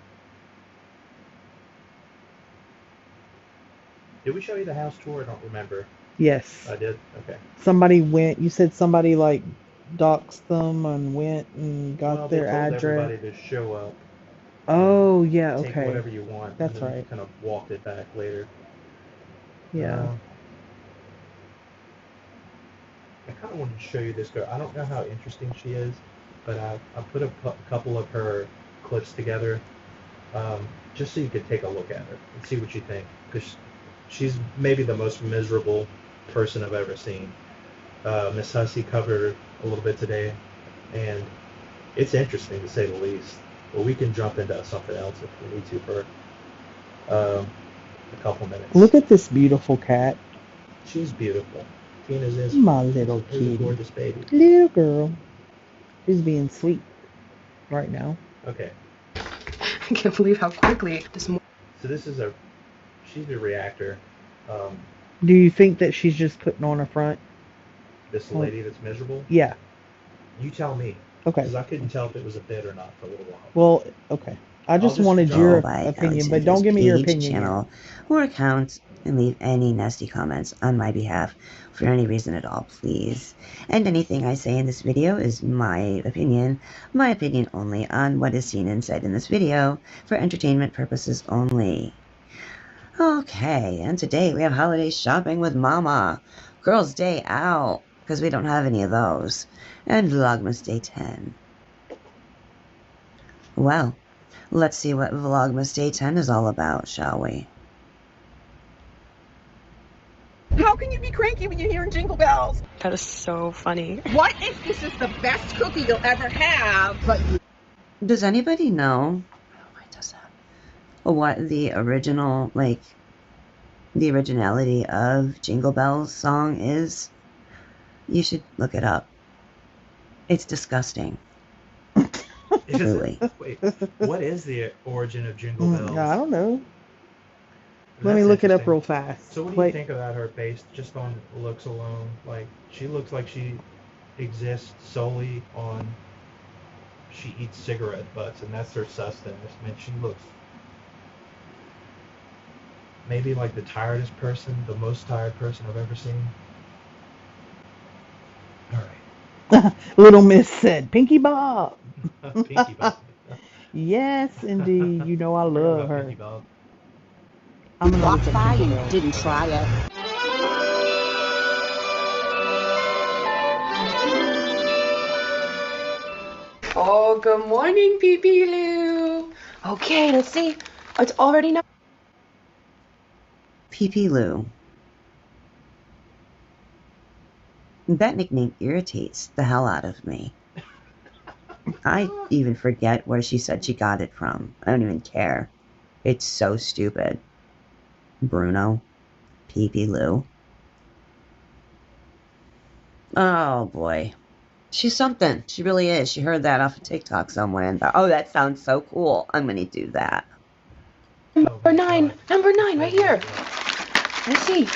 Did we show you the house tour? I don't remember. Yes. I did? Okay. Somebody went, you said somebody like doxed them and went and got their Well, they told address. everybody to show up. Oh, yeah, Take okay. whatever you want. That's and then right. kind of walked it back later. Yeah. I kind of wanted to show you this girl. I don't know how interesting she is, but I put a couple of her clips together just so you could take a look at her and see what you think. Because she's maybe the most miserable person I've ever seen. Miss Hussey covered her a little bit today, and it's interesting to say the least. But we can jump into something else if we need to for a couple minutes. Look at this beautiful cat. She's beautiful. Tina's is my little kitty. A gorgeous baby. Little girl. She's being sweet right now. Okay. I can't believe how quickly this. So this is she's a reactor. Do you think that she's just putting on a front? This lady that's miserable? Yeah. You tell me. Okay. Because I couldn't tell if it was a bit or not for a little while. Well, okay. I just wanted your opinion, but don't give me your opinion. Channel or account and leave any nasty comments on my behalf for any reason at all, please. And anything I say in this video is my opinion only on what is seen and said in this video for entertainment purposes only. Okay, and today we have holiday shopping with Mama, Girls' Day Out, because we don't have any of those, and Vlogmas Day 10. Well, let's see what Vlogmas Day 10 is all about, shall we? How can you be cranky when you're hearing Jingle Bells? That is so funny. What if this is the best cookie you'll ever have? But does anybody know what the original, the originality of Jingle Bells song is? You should look it up. It's disgusting. Truly. Wait, what is the origin of Jingle Bells? I don't know. Let me look it up real fast. So what do you think about her based just on looks alone? Like, she looks like she exists solely on, she eats cigarette butts and that's her sustenance. I mean, she looks maybe like the tiredest person, the most tired person I've ever seen. All right. Little Miss said, Pinky Bob. Pinky Bob. Yes, indeed. You know I love her. Pinky Bob. I'm gonna walk by and didn't try it. Oh, good morning, Pee-Pee Lou. Okay, let's see. It's already now. Pee-Pee Lou. That nickname irritates the hell out of me. I even forget where she said she got it from. I don't even care. It's so stupid. Bruno. Pee-Pee Lou. Oh boy. She's something. She really is. She heard that off of TikTok somewhere and thought, oh, that sounds so cool. I'm gonna do that. Number nine right here. Let's see.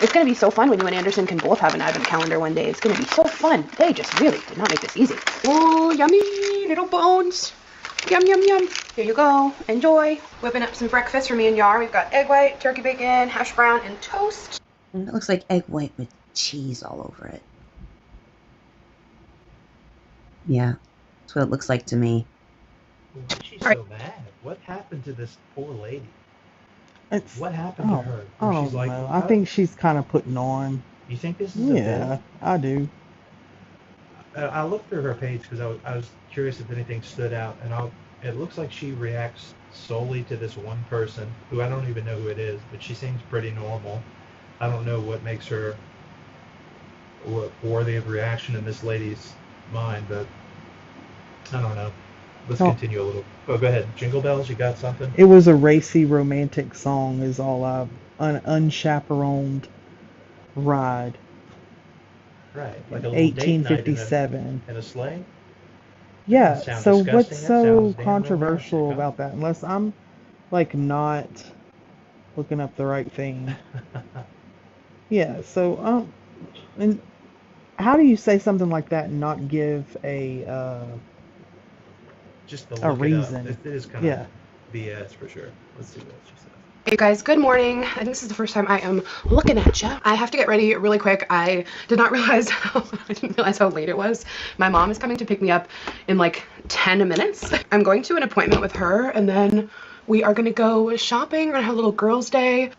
It's going to be so fun when you and Anderson can both have an advent calendar one day. It's going to be so fun. They just really did not make this easy. Oh, yummy little bones. Yum, yum, yum. Here you go. Enjoy. Whipping up some breakfast for me and Yar. We've got egg white, turkey bacon, hash brown, and toast. And it looks like egg white with cheese all over it. Yeah, that's what it looks like to me. Why is she so mad? What happened to this poor lady? What happened to her? She's like, I think she's kind of putting on. You think this is a bit? I do. I looked through her page because I was curious if anything stood out, and it looks like she reacts solely to this one person, who I don't even know who it is, but she seems pretty normal. I don't know what makes her worthy of reaction in this lady's mind, but I don't know. Let's continue a little. Oh, go ahead. Jingle Bells, you got something? It was a racy romantic song is all an unchaperoned ride. Right. Like a 1857. In a sleigh? Yeah, so what's so controversial about that? Unless I'm, not looking up the right thing. Yeah, so, and how do you say something like that and not give a just the reason? It is kind of BS for sure. Let's see what she says. Hey guys, good morning. I think this is the first time I am looking at you. I have to get ready really quick. I didn't realize how late it was. My mom is coming to pick me up in like 10 minutes. I'm going to an appointment with her, and then we are gonna go shopping. We're gonna have a little girls' day.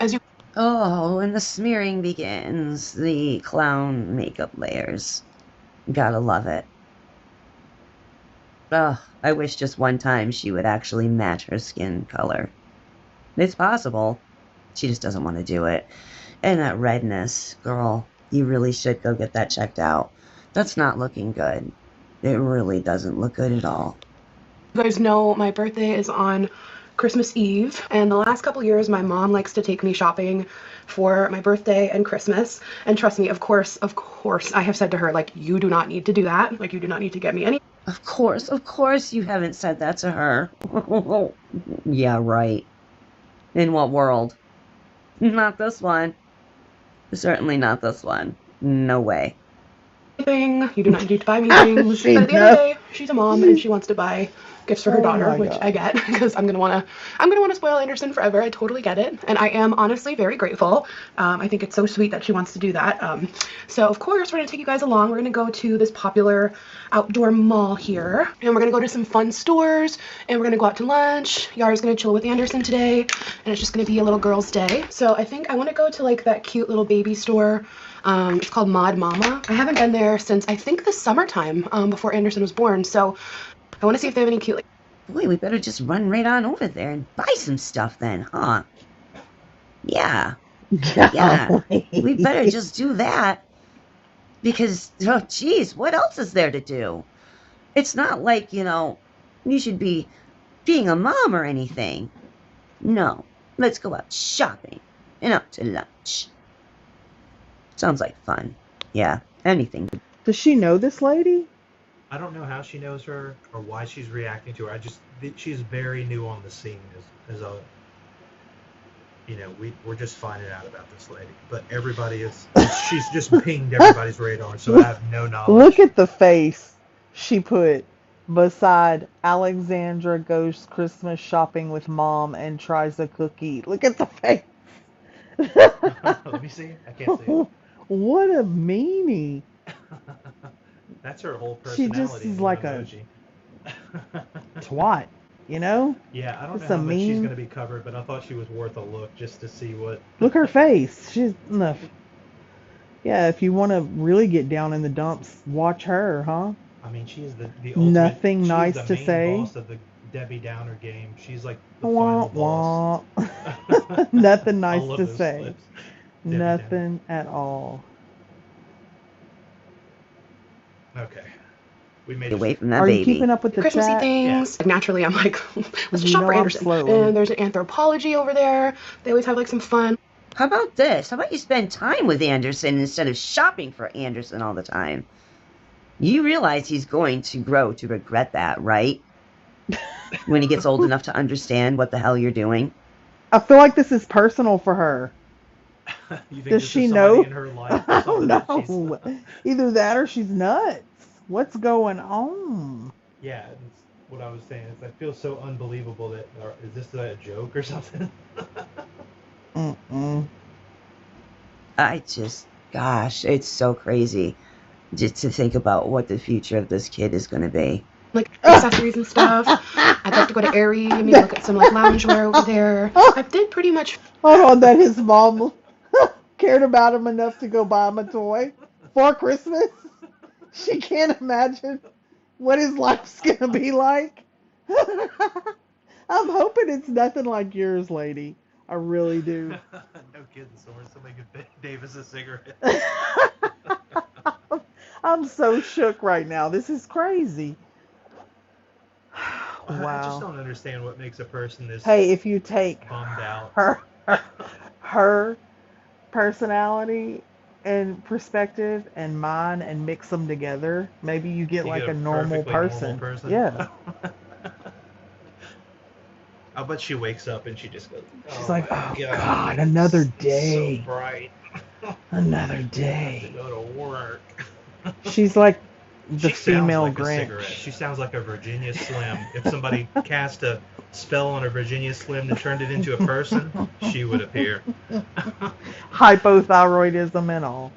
Oh, and the smearing begins. The clown makeup layers. Gotta love it. Ugh, I wish just one time she would actually match her skin color. It's possible. She just doesn't want to do it. And that redness, girl, you really should go get that checked out. That's not looking good. It really doesn't look good at all. You guys know my birthday is on Christmas Eve, and the last couple years my mom likes to take me shopping for my birthday and Christmas. And trust me, of course, I have said to her, like, you do not need to do that. Like, you do not need to get me any. Of course you haven't said that to her. Yeah, right. In what world? Not this one. Certainly not this one. No way. You do not need to buy me things. But at the end of the day, she's a mom and she wants to buy gifts for her daughter, which I get because I'm gonna wanna spoil Anderson forever. I totally get it, and I am honestly very grateful. I think it's so sweet that she wants to do that. So of course we're gonna take you guys along. We're gonna go to this popular outdoor mall here, and we're gonna go to some fun stores, and we're gonna go out to lunch. Yara's gonna chill with Anderson today, and it's just gonna be a little girls' day. So I think I want to go to like that cute little baby store. It's called Mod Mama. I haven't been there since I think the summertime, before Anderson was born. So I want to see if they have any cute. Boy, we better just run right on over there and buy some stuff then, huh? Yeah. Yeah. We better just do that. Because, oh geez, what else is there to do? It's not like, you should be being a mom or anything. No. Let's go out shopping and out to lunch. Sounds like fun. Yeah, anything. Does she know this lady? I don't know how she knows her or why she's reacting to her. She's very new on the scene as a, we're just finding out about this lady. But she's just pinged everybody's radar, so I have no knowledge. Look at the face she put beside Alexandra goes Christmas shopping with mom and tries a cookie. Look at the face. Let me see. I can't see it. What a meanie. That's her whole personality. She just is like a twat, Yeah, I don't know how much she's going to be covered, but I thought she was worth a look just to see what. Look her face. She's enough. Yeah, if you want to really get down in the dumps, watch her, huh? I mean, she is the ultimate. Nothing nice to say. Say. Boss of the Debbie Downer game. She's like the final boss. Nothing nice to say. Clips. Nothing at all. Okay. We made away from that Are baby. You keeping up with the Christmassy chat? things? Yeah. Naturally, I'm like, let's shop for Anderson. And there's an anthropology over there. They always have like some fun. How about this? How about you spend time with Anderson instead of shopping for Anderson all the time? You realize he's going to grow to regret that, right? When he gets old enough to understand what the hell you're doing. I feel like this is personal for her. You think Does she know? In her life I don't know. Either that or she's nuts. What's going on? Yeah, that's what I was saying. I feel so unbelievable that is this a joke or something? Gosh, it's so crazy just to think about what the future of this kid is going to be. Like accessories and stuff. I'd like to go to Aerie, maybe look at some like loungewear over there. I did pretty much. Oh, that his mom cared about him enough to go buy him a toy for Christmas. She can't imagine what his life's gonna be like. I'm hoping it's nothing like yours, lady. I really do. No kidding, Soren. Somebody give Davis a cigarette. I'm so shook right now. This is crazy. Wow. I just don't understand what makes a person this. Hey, if you take bummed out. her personality and perspective and mine and mix them together, maybe you get like a normal person. Yeah. I bet she wakes up and she just goes. She's like, oh God, another day. It's so bright. Another day. To go to work. She's like the She female sounds like Grinch. a cigarette. She sounds like a Virginia Slim. If somebody cast a spell on a Virginia Slim and turned it into a person, she would appear. Hypothyroidism and all.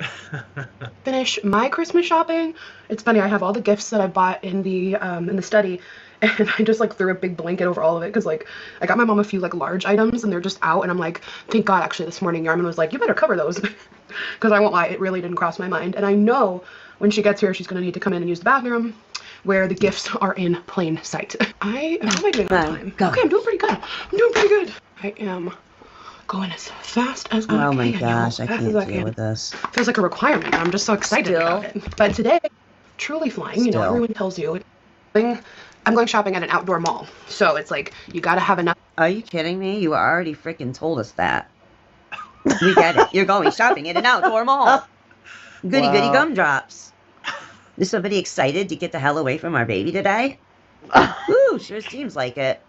Finish my Christmas shopping. It's funny, I have all the gifts that I bought in the study, and I just like threw a big blanket over all of it because like I got my mom a few like large items and they're just out, and I'm like, thank God. Actually, this morning Yarman was like, you better cover those, because I won't lie, it really didn't cross my mind. And I know when she gets here, she's gonna need to come in and use the bathroom, where the gifts are in plain sight. How am I doing on time? Okay, I'm doing pretty good. I am going as fast as I can. Oh my gosh, I can't deal with this. Feels like a requirement. I'm just so excited about it. But today, truly flying. You know, everyone tells you. I'm going shopping at an outdoor mall, so it's like you gotta have enough. Are you kidding me? You already freaking told us that. We get it. You're going shopping at an outdoor mall. Goody goody gumdrops. Is somebody excited to get the hell away from our baby today? Ooh, sure seems like it.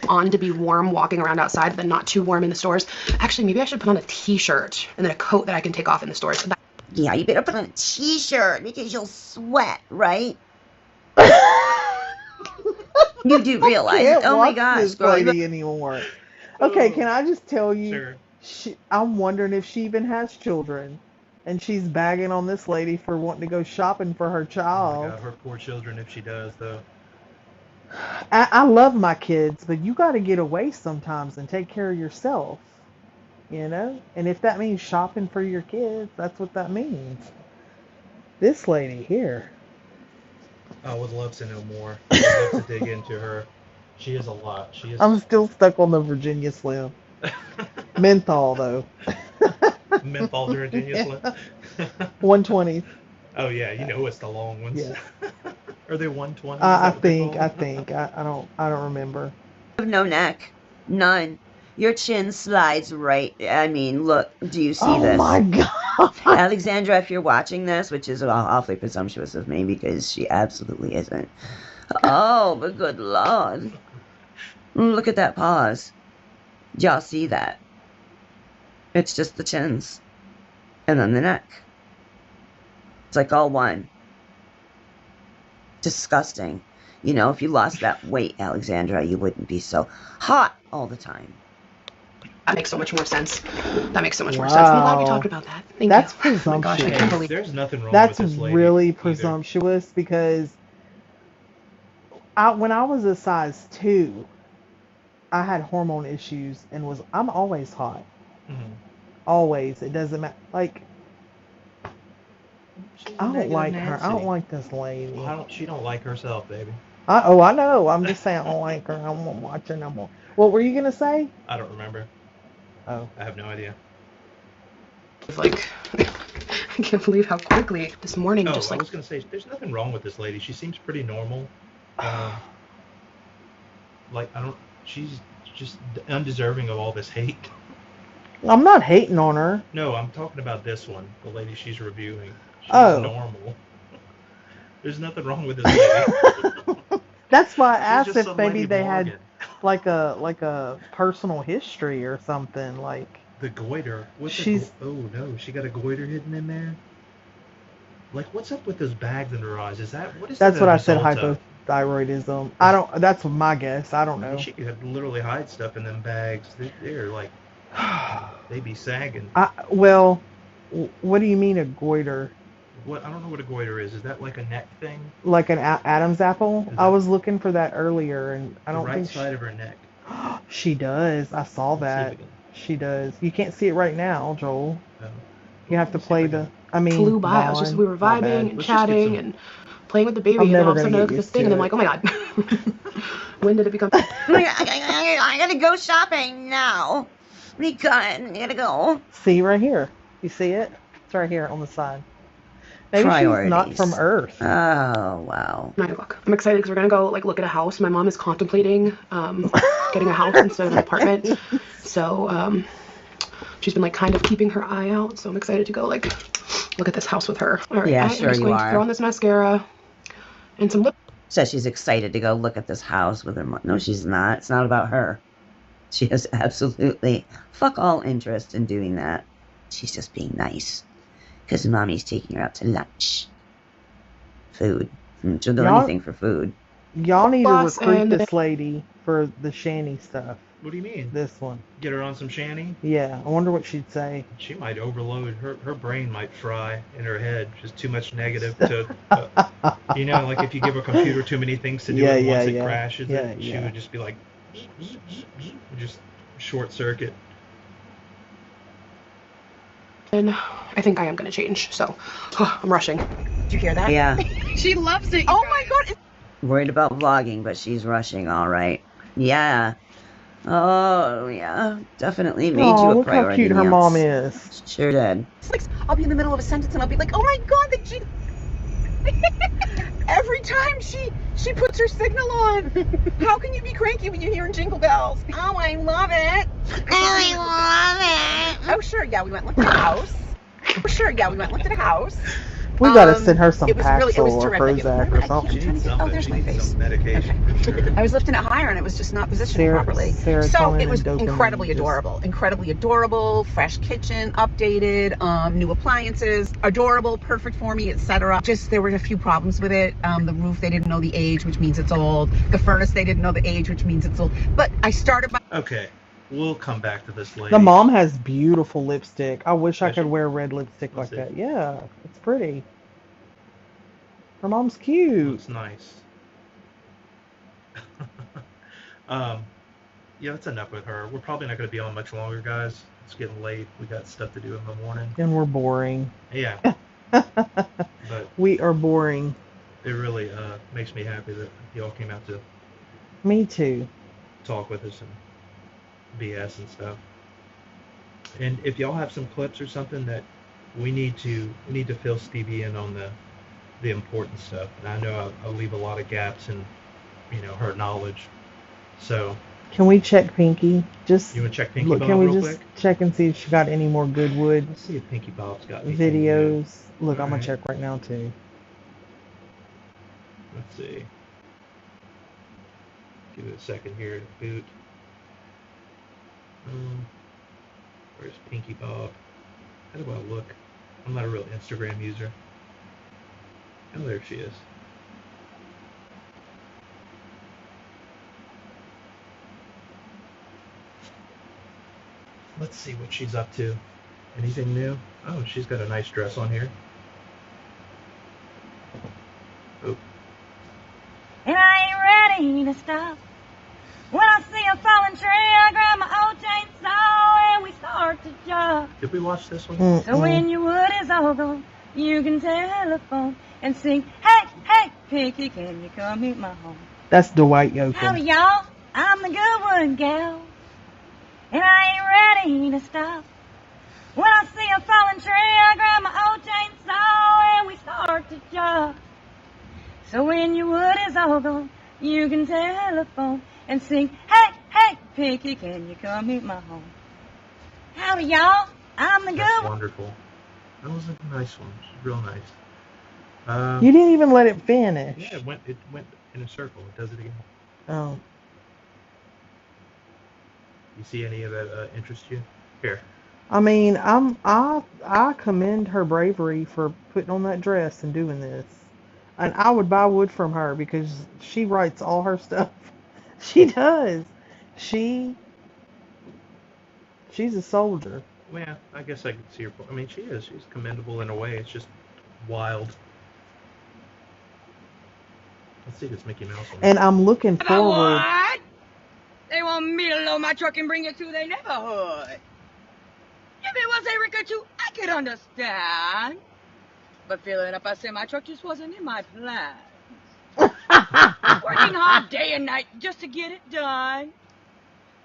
On to be warm walking around outside, but not too warm in the stores. Actually, maybe I should put on a t-shirt and then a coat that I can take off in the stores. Yeah, you better put on a t-shirt because you'll sweat, right? You do realize, oh my gosh, this lady anymore. Okay, can I just tell you? Sure. I'm wondering if she even has children, and she's bagging on this lady for wanting to go shopping for her child. Oh my God, her poor children if she does, though. I love my kids, but you got to get away sometimes and take care of yourself, you know? And if that means shopping for your kids, that's what that means. This lady here. I would love to know more. I would love to dig into her. She is a lot. She is. I'm still stuck on the Virginia Slim. Menthol, though. Menthol Virginia Slim? 120. Oh, yeah, you know it's the long ones. Yeah. Are they 120? I think. I don't remember. You have no neck. None. Your chin slides right. I mean, look, do you see this? Oh my God. Alexandra, if you're watching this, which is awfully presumptuous of me because she absolutely isn't. Oh, but good Lord. Look at that pause. Did y'all see that? It's just the chins. And then the neck. It's like all one. Disgusting. You know, if you lost that weight, Alexandra, you wouldn't be so hot all the time. That makes so much more sense. That makes so much more sense. I'm glad we talked about that. Thank That's you. presumptuous. Oh my gosh, I can't believe There's nothing wrong That's with this lady really either. presumptuous because when I was a size 2, I had hormone issues and I'm always hot. Mm-hmm. Always. It doesn't matter. Like, I don't like her. Nancy. I don't like this lady. Well, she don't like herself, baby. I know. I'm just saying I don't like her. I won't watch her no more. What were you going to say? I don't remember. Oh. I have no idea. like, I can't believe how quickly this morning I just like. was going to say, there's nothing wrong with this lady. She seems pretty normal. Like, she's just undeserving of all this hate. I'm not hating on her. No, I'm talking about this one, the lady she's reviewing. She's normal. There's nothing wrong with this lady. That's why I asked if maybe Lady they Morgan. had like a personal history or something. Like The goiter. Oh no, she got a goiter hidden in there. Like, what's up with those bags under her eyes? What is that? That's what I said. result of? Hypothyroidism. I don't. That's my guess. I don't know. She could literally hide stuff in them bags. They're like, they be sagging. Well, what do you mean a goiter? What? I don't know what a goiter is. Is that like a neck thing? Like an Adam's apple? I was looking for that earlier, and I don't think the right side of her neck. She does. I saw that. She does. You can't see it right now, Joel. No. You have to play the. I mean, flew by. It was just we were vibing and chatting and playing with the baby, and all of a sudden I look at this thing, and I'm like, oh my god, when did it become? I gotta go shopping now. I gotta go. See right here. You see it? It's right here on the side. Maybe she's not from Earth. Oh wow. I'm excited because we're gonna go like look at a house. My mom is contemplating getting a house instead of an apartment. So she's been like kind of keeping her eye out. So I'm excited to go like look at this house with her. All right, yeah, sure I'm just going to throw on this mascara and some lip. Says she's excited to go look at this house with her mom. No, she's not. It's not about her. She has absolutely fuck all interest in doing that. She's just being nice because mommy's taking her out to lunch. food. She'll do Y'all, anything for food. y'all need to Boss recruit and this lady for the shanty stuff. What do you mean? This one. Get her on some shanty? Yeah, I wonder what she'd say. She might overload. Her brain might fry in her head. Just too much negative to, like if you give a computer too many things to do and once it crashes, she would just be like, just short circuit. And I think I am going to change, so I'm rushing. Did you hear that? Yeah. She loves it. Oh my god. Worried about vlogging, but she's rushing, all right. Yeah. Oh, yeah. Definitely made you a look priority. how cute her mom is. Sure did. Like, I'll be in the middle of a sentence and I'll be like, oh my god, that she... Every time she puts her signal on. How can you be cranky when you're hearing jingle bells? Oh, I love it. I love it. Oh, sure, yeah, we went and looked at a house. Oh, sure, yeah, we went and looked at a house. We gotta send her some it was really, it was Paxil or terrific. Prozac or something. She needs something. there's She my needs face. some medication for sure. I was lifting it higher and it was just not positioned properly. So Serotonin it was and dopamine incredibly just- adorable. Incredibly adorable, fresh kitchen, updated, new appliances, adorable, perfect for me, etc. Just there were a few problems with it. The roof, they didn't know the age, which means it's old. The furnace, they didn't know the age, which means it's old. But I started by... Okay, we'll come back to this later. The mom has beautiful lipstick. I wish I Does could she? wear red lipstick like Let's see. that. Yeah, it's pretty. Her mom's cute. Looks nice. Yeah, that's enough with her. We're probably not going to be on much longer, guys. It's getting late. We got stuff to do in the morning. And we're boring. Yeah, but We are boring. it really makes me happy that y'all came out to Me too. talk with us and BS and stuff. And if y'all have some clips or something that we need to fill Stevie in on the important stuff. And I know I'll leave a lot of gaps in, her knowledge. So Can we check Pinky? Just you want to check Pinky look. Bob Can we real just quick? check and see if she got any more Goodwood Let's see if Pinky Bob's got anything new. videos? Look, I'm gonna Alright. check right now too. Let's see. Give it a second here to boot. Where's Pinky Bob? How do I look? I'm not a real Instagram user. Oh, there she is. Let's see what she's up to. Anything new? Oh, she's got a nice dress on here. Oh, And I ain't ready to stop. When I see a fallen tree, I grab my old chainsaw and we start to jog. did we watch this one? So when your wood is all gone, you can telephone and sing, hey, hey, Pinky, can you come meet my home? That's Dwight Howdy, Yoakam. y'all, I'm the good one, gal. And I ain't ready to stop. When I see a fallen tree, I grab my old chainsaw and we start to jog. So when your wood is all gone, you can telephone and sing, hey, hey, Pinky, can you come meet my home? Howdy, y'all, I'm the That's good one. wonderful. That was a nice one. She's real nice. You didn't even let it finish. Yeah, it went in a circle. It does it again. Oh. You see any of that interest you? Here. I mean, I commend her bravery for putting on that dress and doing this. And I would buy wood from her because she writes all her stuff. She does. She's a soldier. Well, yeah, I guess I could see her. I mean, she is. She's commendable in a way. It's just wild. Let's see this Mickey Mouse one. And I'm looking forward. What? They want me to load my truck and bring it to their neighborhood. If it was Erica too, I could understand. But filling up a semi-truck just wasn't in my plan. Working hard day and night just to get it done.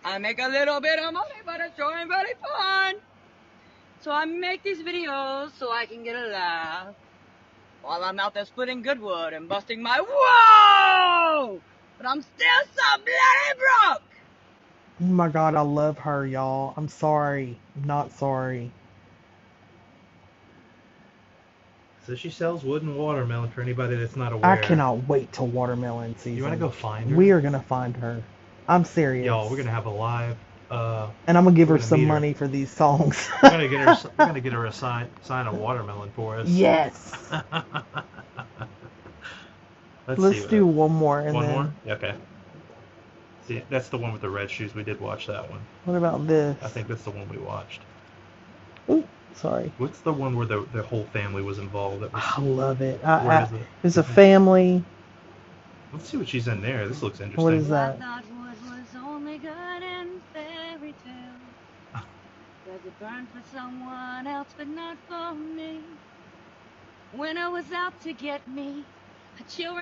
I make a little bit of money, but it's sure ain't very fun. So I make these videos so I can get a laugh. While I'm out there splitting good wood and busting my whoa! But I'm still so bloody broke. Oh my God, I love her, y'all. I'm sorry. I'm not sorry. So she sells wood and watermelon for anybody that's not aware. I cannot wait till watermelon season. You want to go find her? We are gonna find her. I'm serious. Y'all, we're gonna have a live. And I'm gonna give her gonna some meet her. money for these songs. We're gonna get her. We're gonna get her a sign a watermelon for us. Yes. Let's do one more and one then. more? Okay. See, that's the one with the red shoes. We did watch that one. What about this? I think that's the one we watched. Ooh, sorry. What's the one where the whole family was involved? I love it. Where is it? It's a family. Let's see what she's in there. This looks interesting. What is that? I thought wood was only good in fairy tales. Cause it burned for someone else, but not for me. When I was out to get me, a chill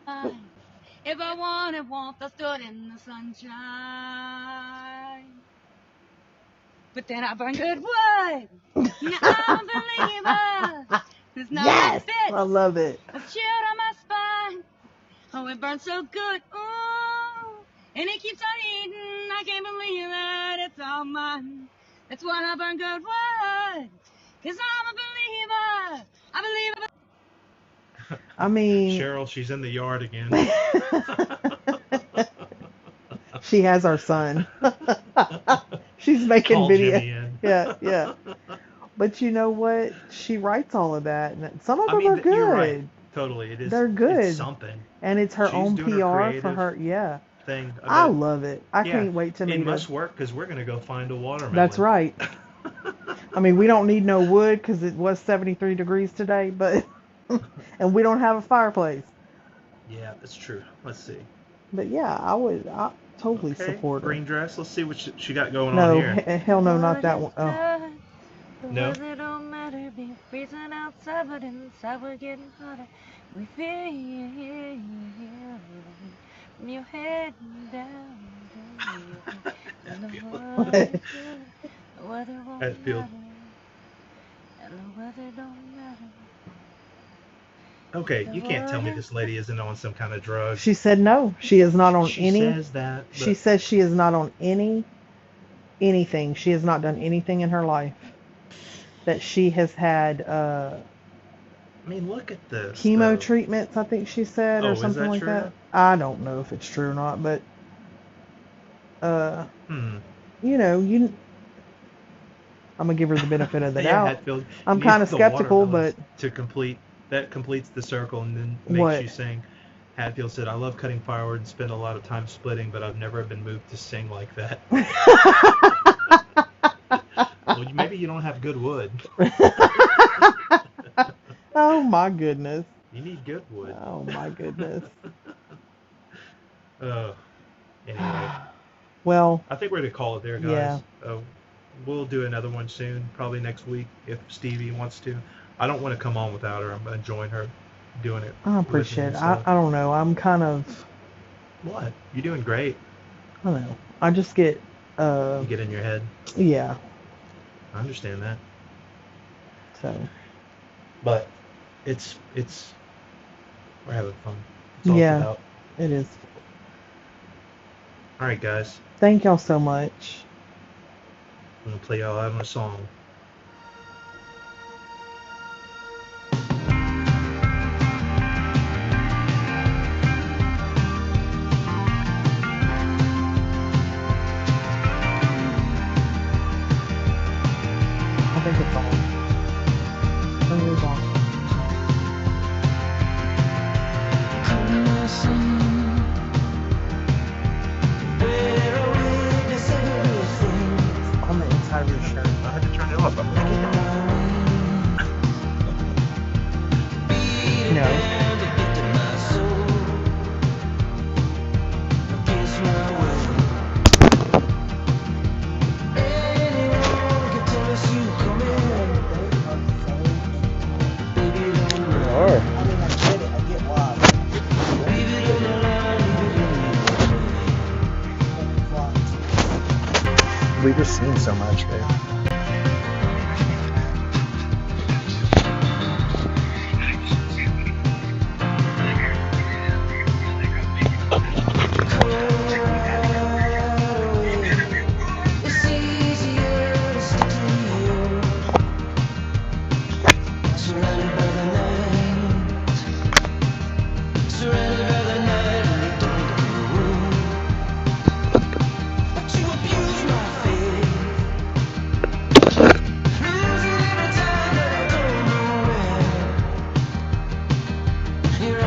mine. If I wanted warmth, I stood in the sunshine. But then I burned good wood. Now I'm a believer. There's nothing fits. I love it. A chill on my spine. Oh, it burns so good. Ooh. And it keeps on eating. I can't believe that it's all mine. That's why I burn good wood. Cause I'm a believer. I believe. I mean, Cheryl, she's in the yard again. she has our son. She's making Call video. Jimmy in. Yeah. But you know what? She writes all of that, and some of them are good. You're right. Totally, it is. They're good. It's something. And it's her She's own doing PR her for her. Yeah. Thing. I love it. I can't wait to meet her. It must work because we're gonna go find a watermelon. That's right. I mean, we don't need no wood because it was 73 degrees today, but and we don't have a fireplace. Yeah, that's true. Let's see. But yeah, I totally support her. Green dress. Let's see what she got going on here. No, hell no, not that one. Oh. No. It don't matter, be freezing outside, but inside we're getting hotter. We feel from your head down. And the weather won't Hatfield. matter. And the weather don't matter. Okay, you can't tell me this lady isn't on some kind of drug. She said no. She is not on any. She says that. She says she is not on anything. She has not done anything in her life. That she has had I mean, look at this. chemo treatments, I think she said, or something like that. I don't know if it's true or not, but you know, I'm gonna give her the benefit of the doubt. Hatfield, I'm kind of skeptical, but that completes the circle and then makes you sing. Hatfield said, "I love cutting firewood and spend a lot of time splitting, but I've never been moved to sing like that." Well, maybe you don't have good wood. Oh my goodness. You need good wood. Oh my goodness. Anyway. Well, I think we're going to call it there, guys. Yeah. We'll do another one soon, probably next week if Stevie wants to. I don't want to come on without her. I'm going to join her doing it. I appreciate it. I don't know. I'm kind of... What? You're doing great. I don't know. I just get... You get in your head? Yeah. I understand that. So... But it's we're having fun. It's all it's about. It is. All right, guys. Thank y'all so much. I'm gonna play y'all out on a song. I think it's on. It's on. On the inside of your shirt. I had to turn it off. No. We've just seen so much, babe. Here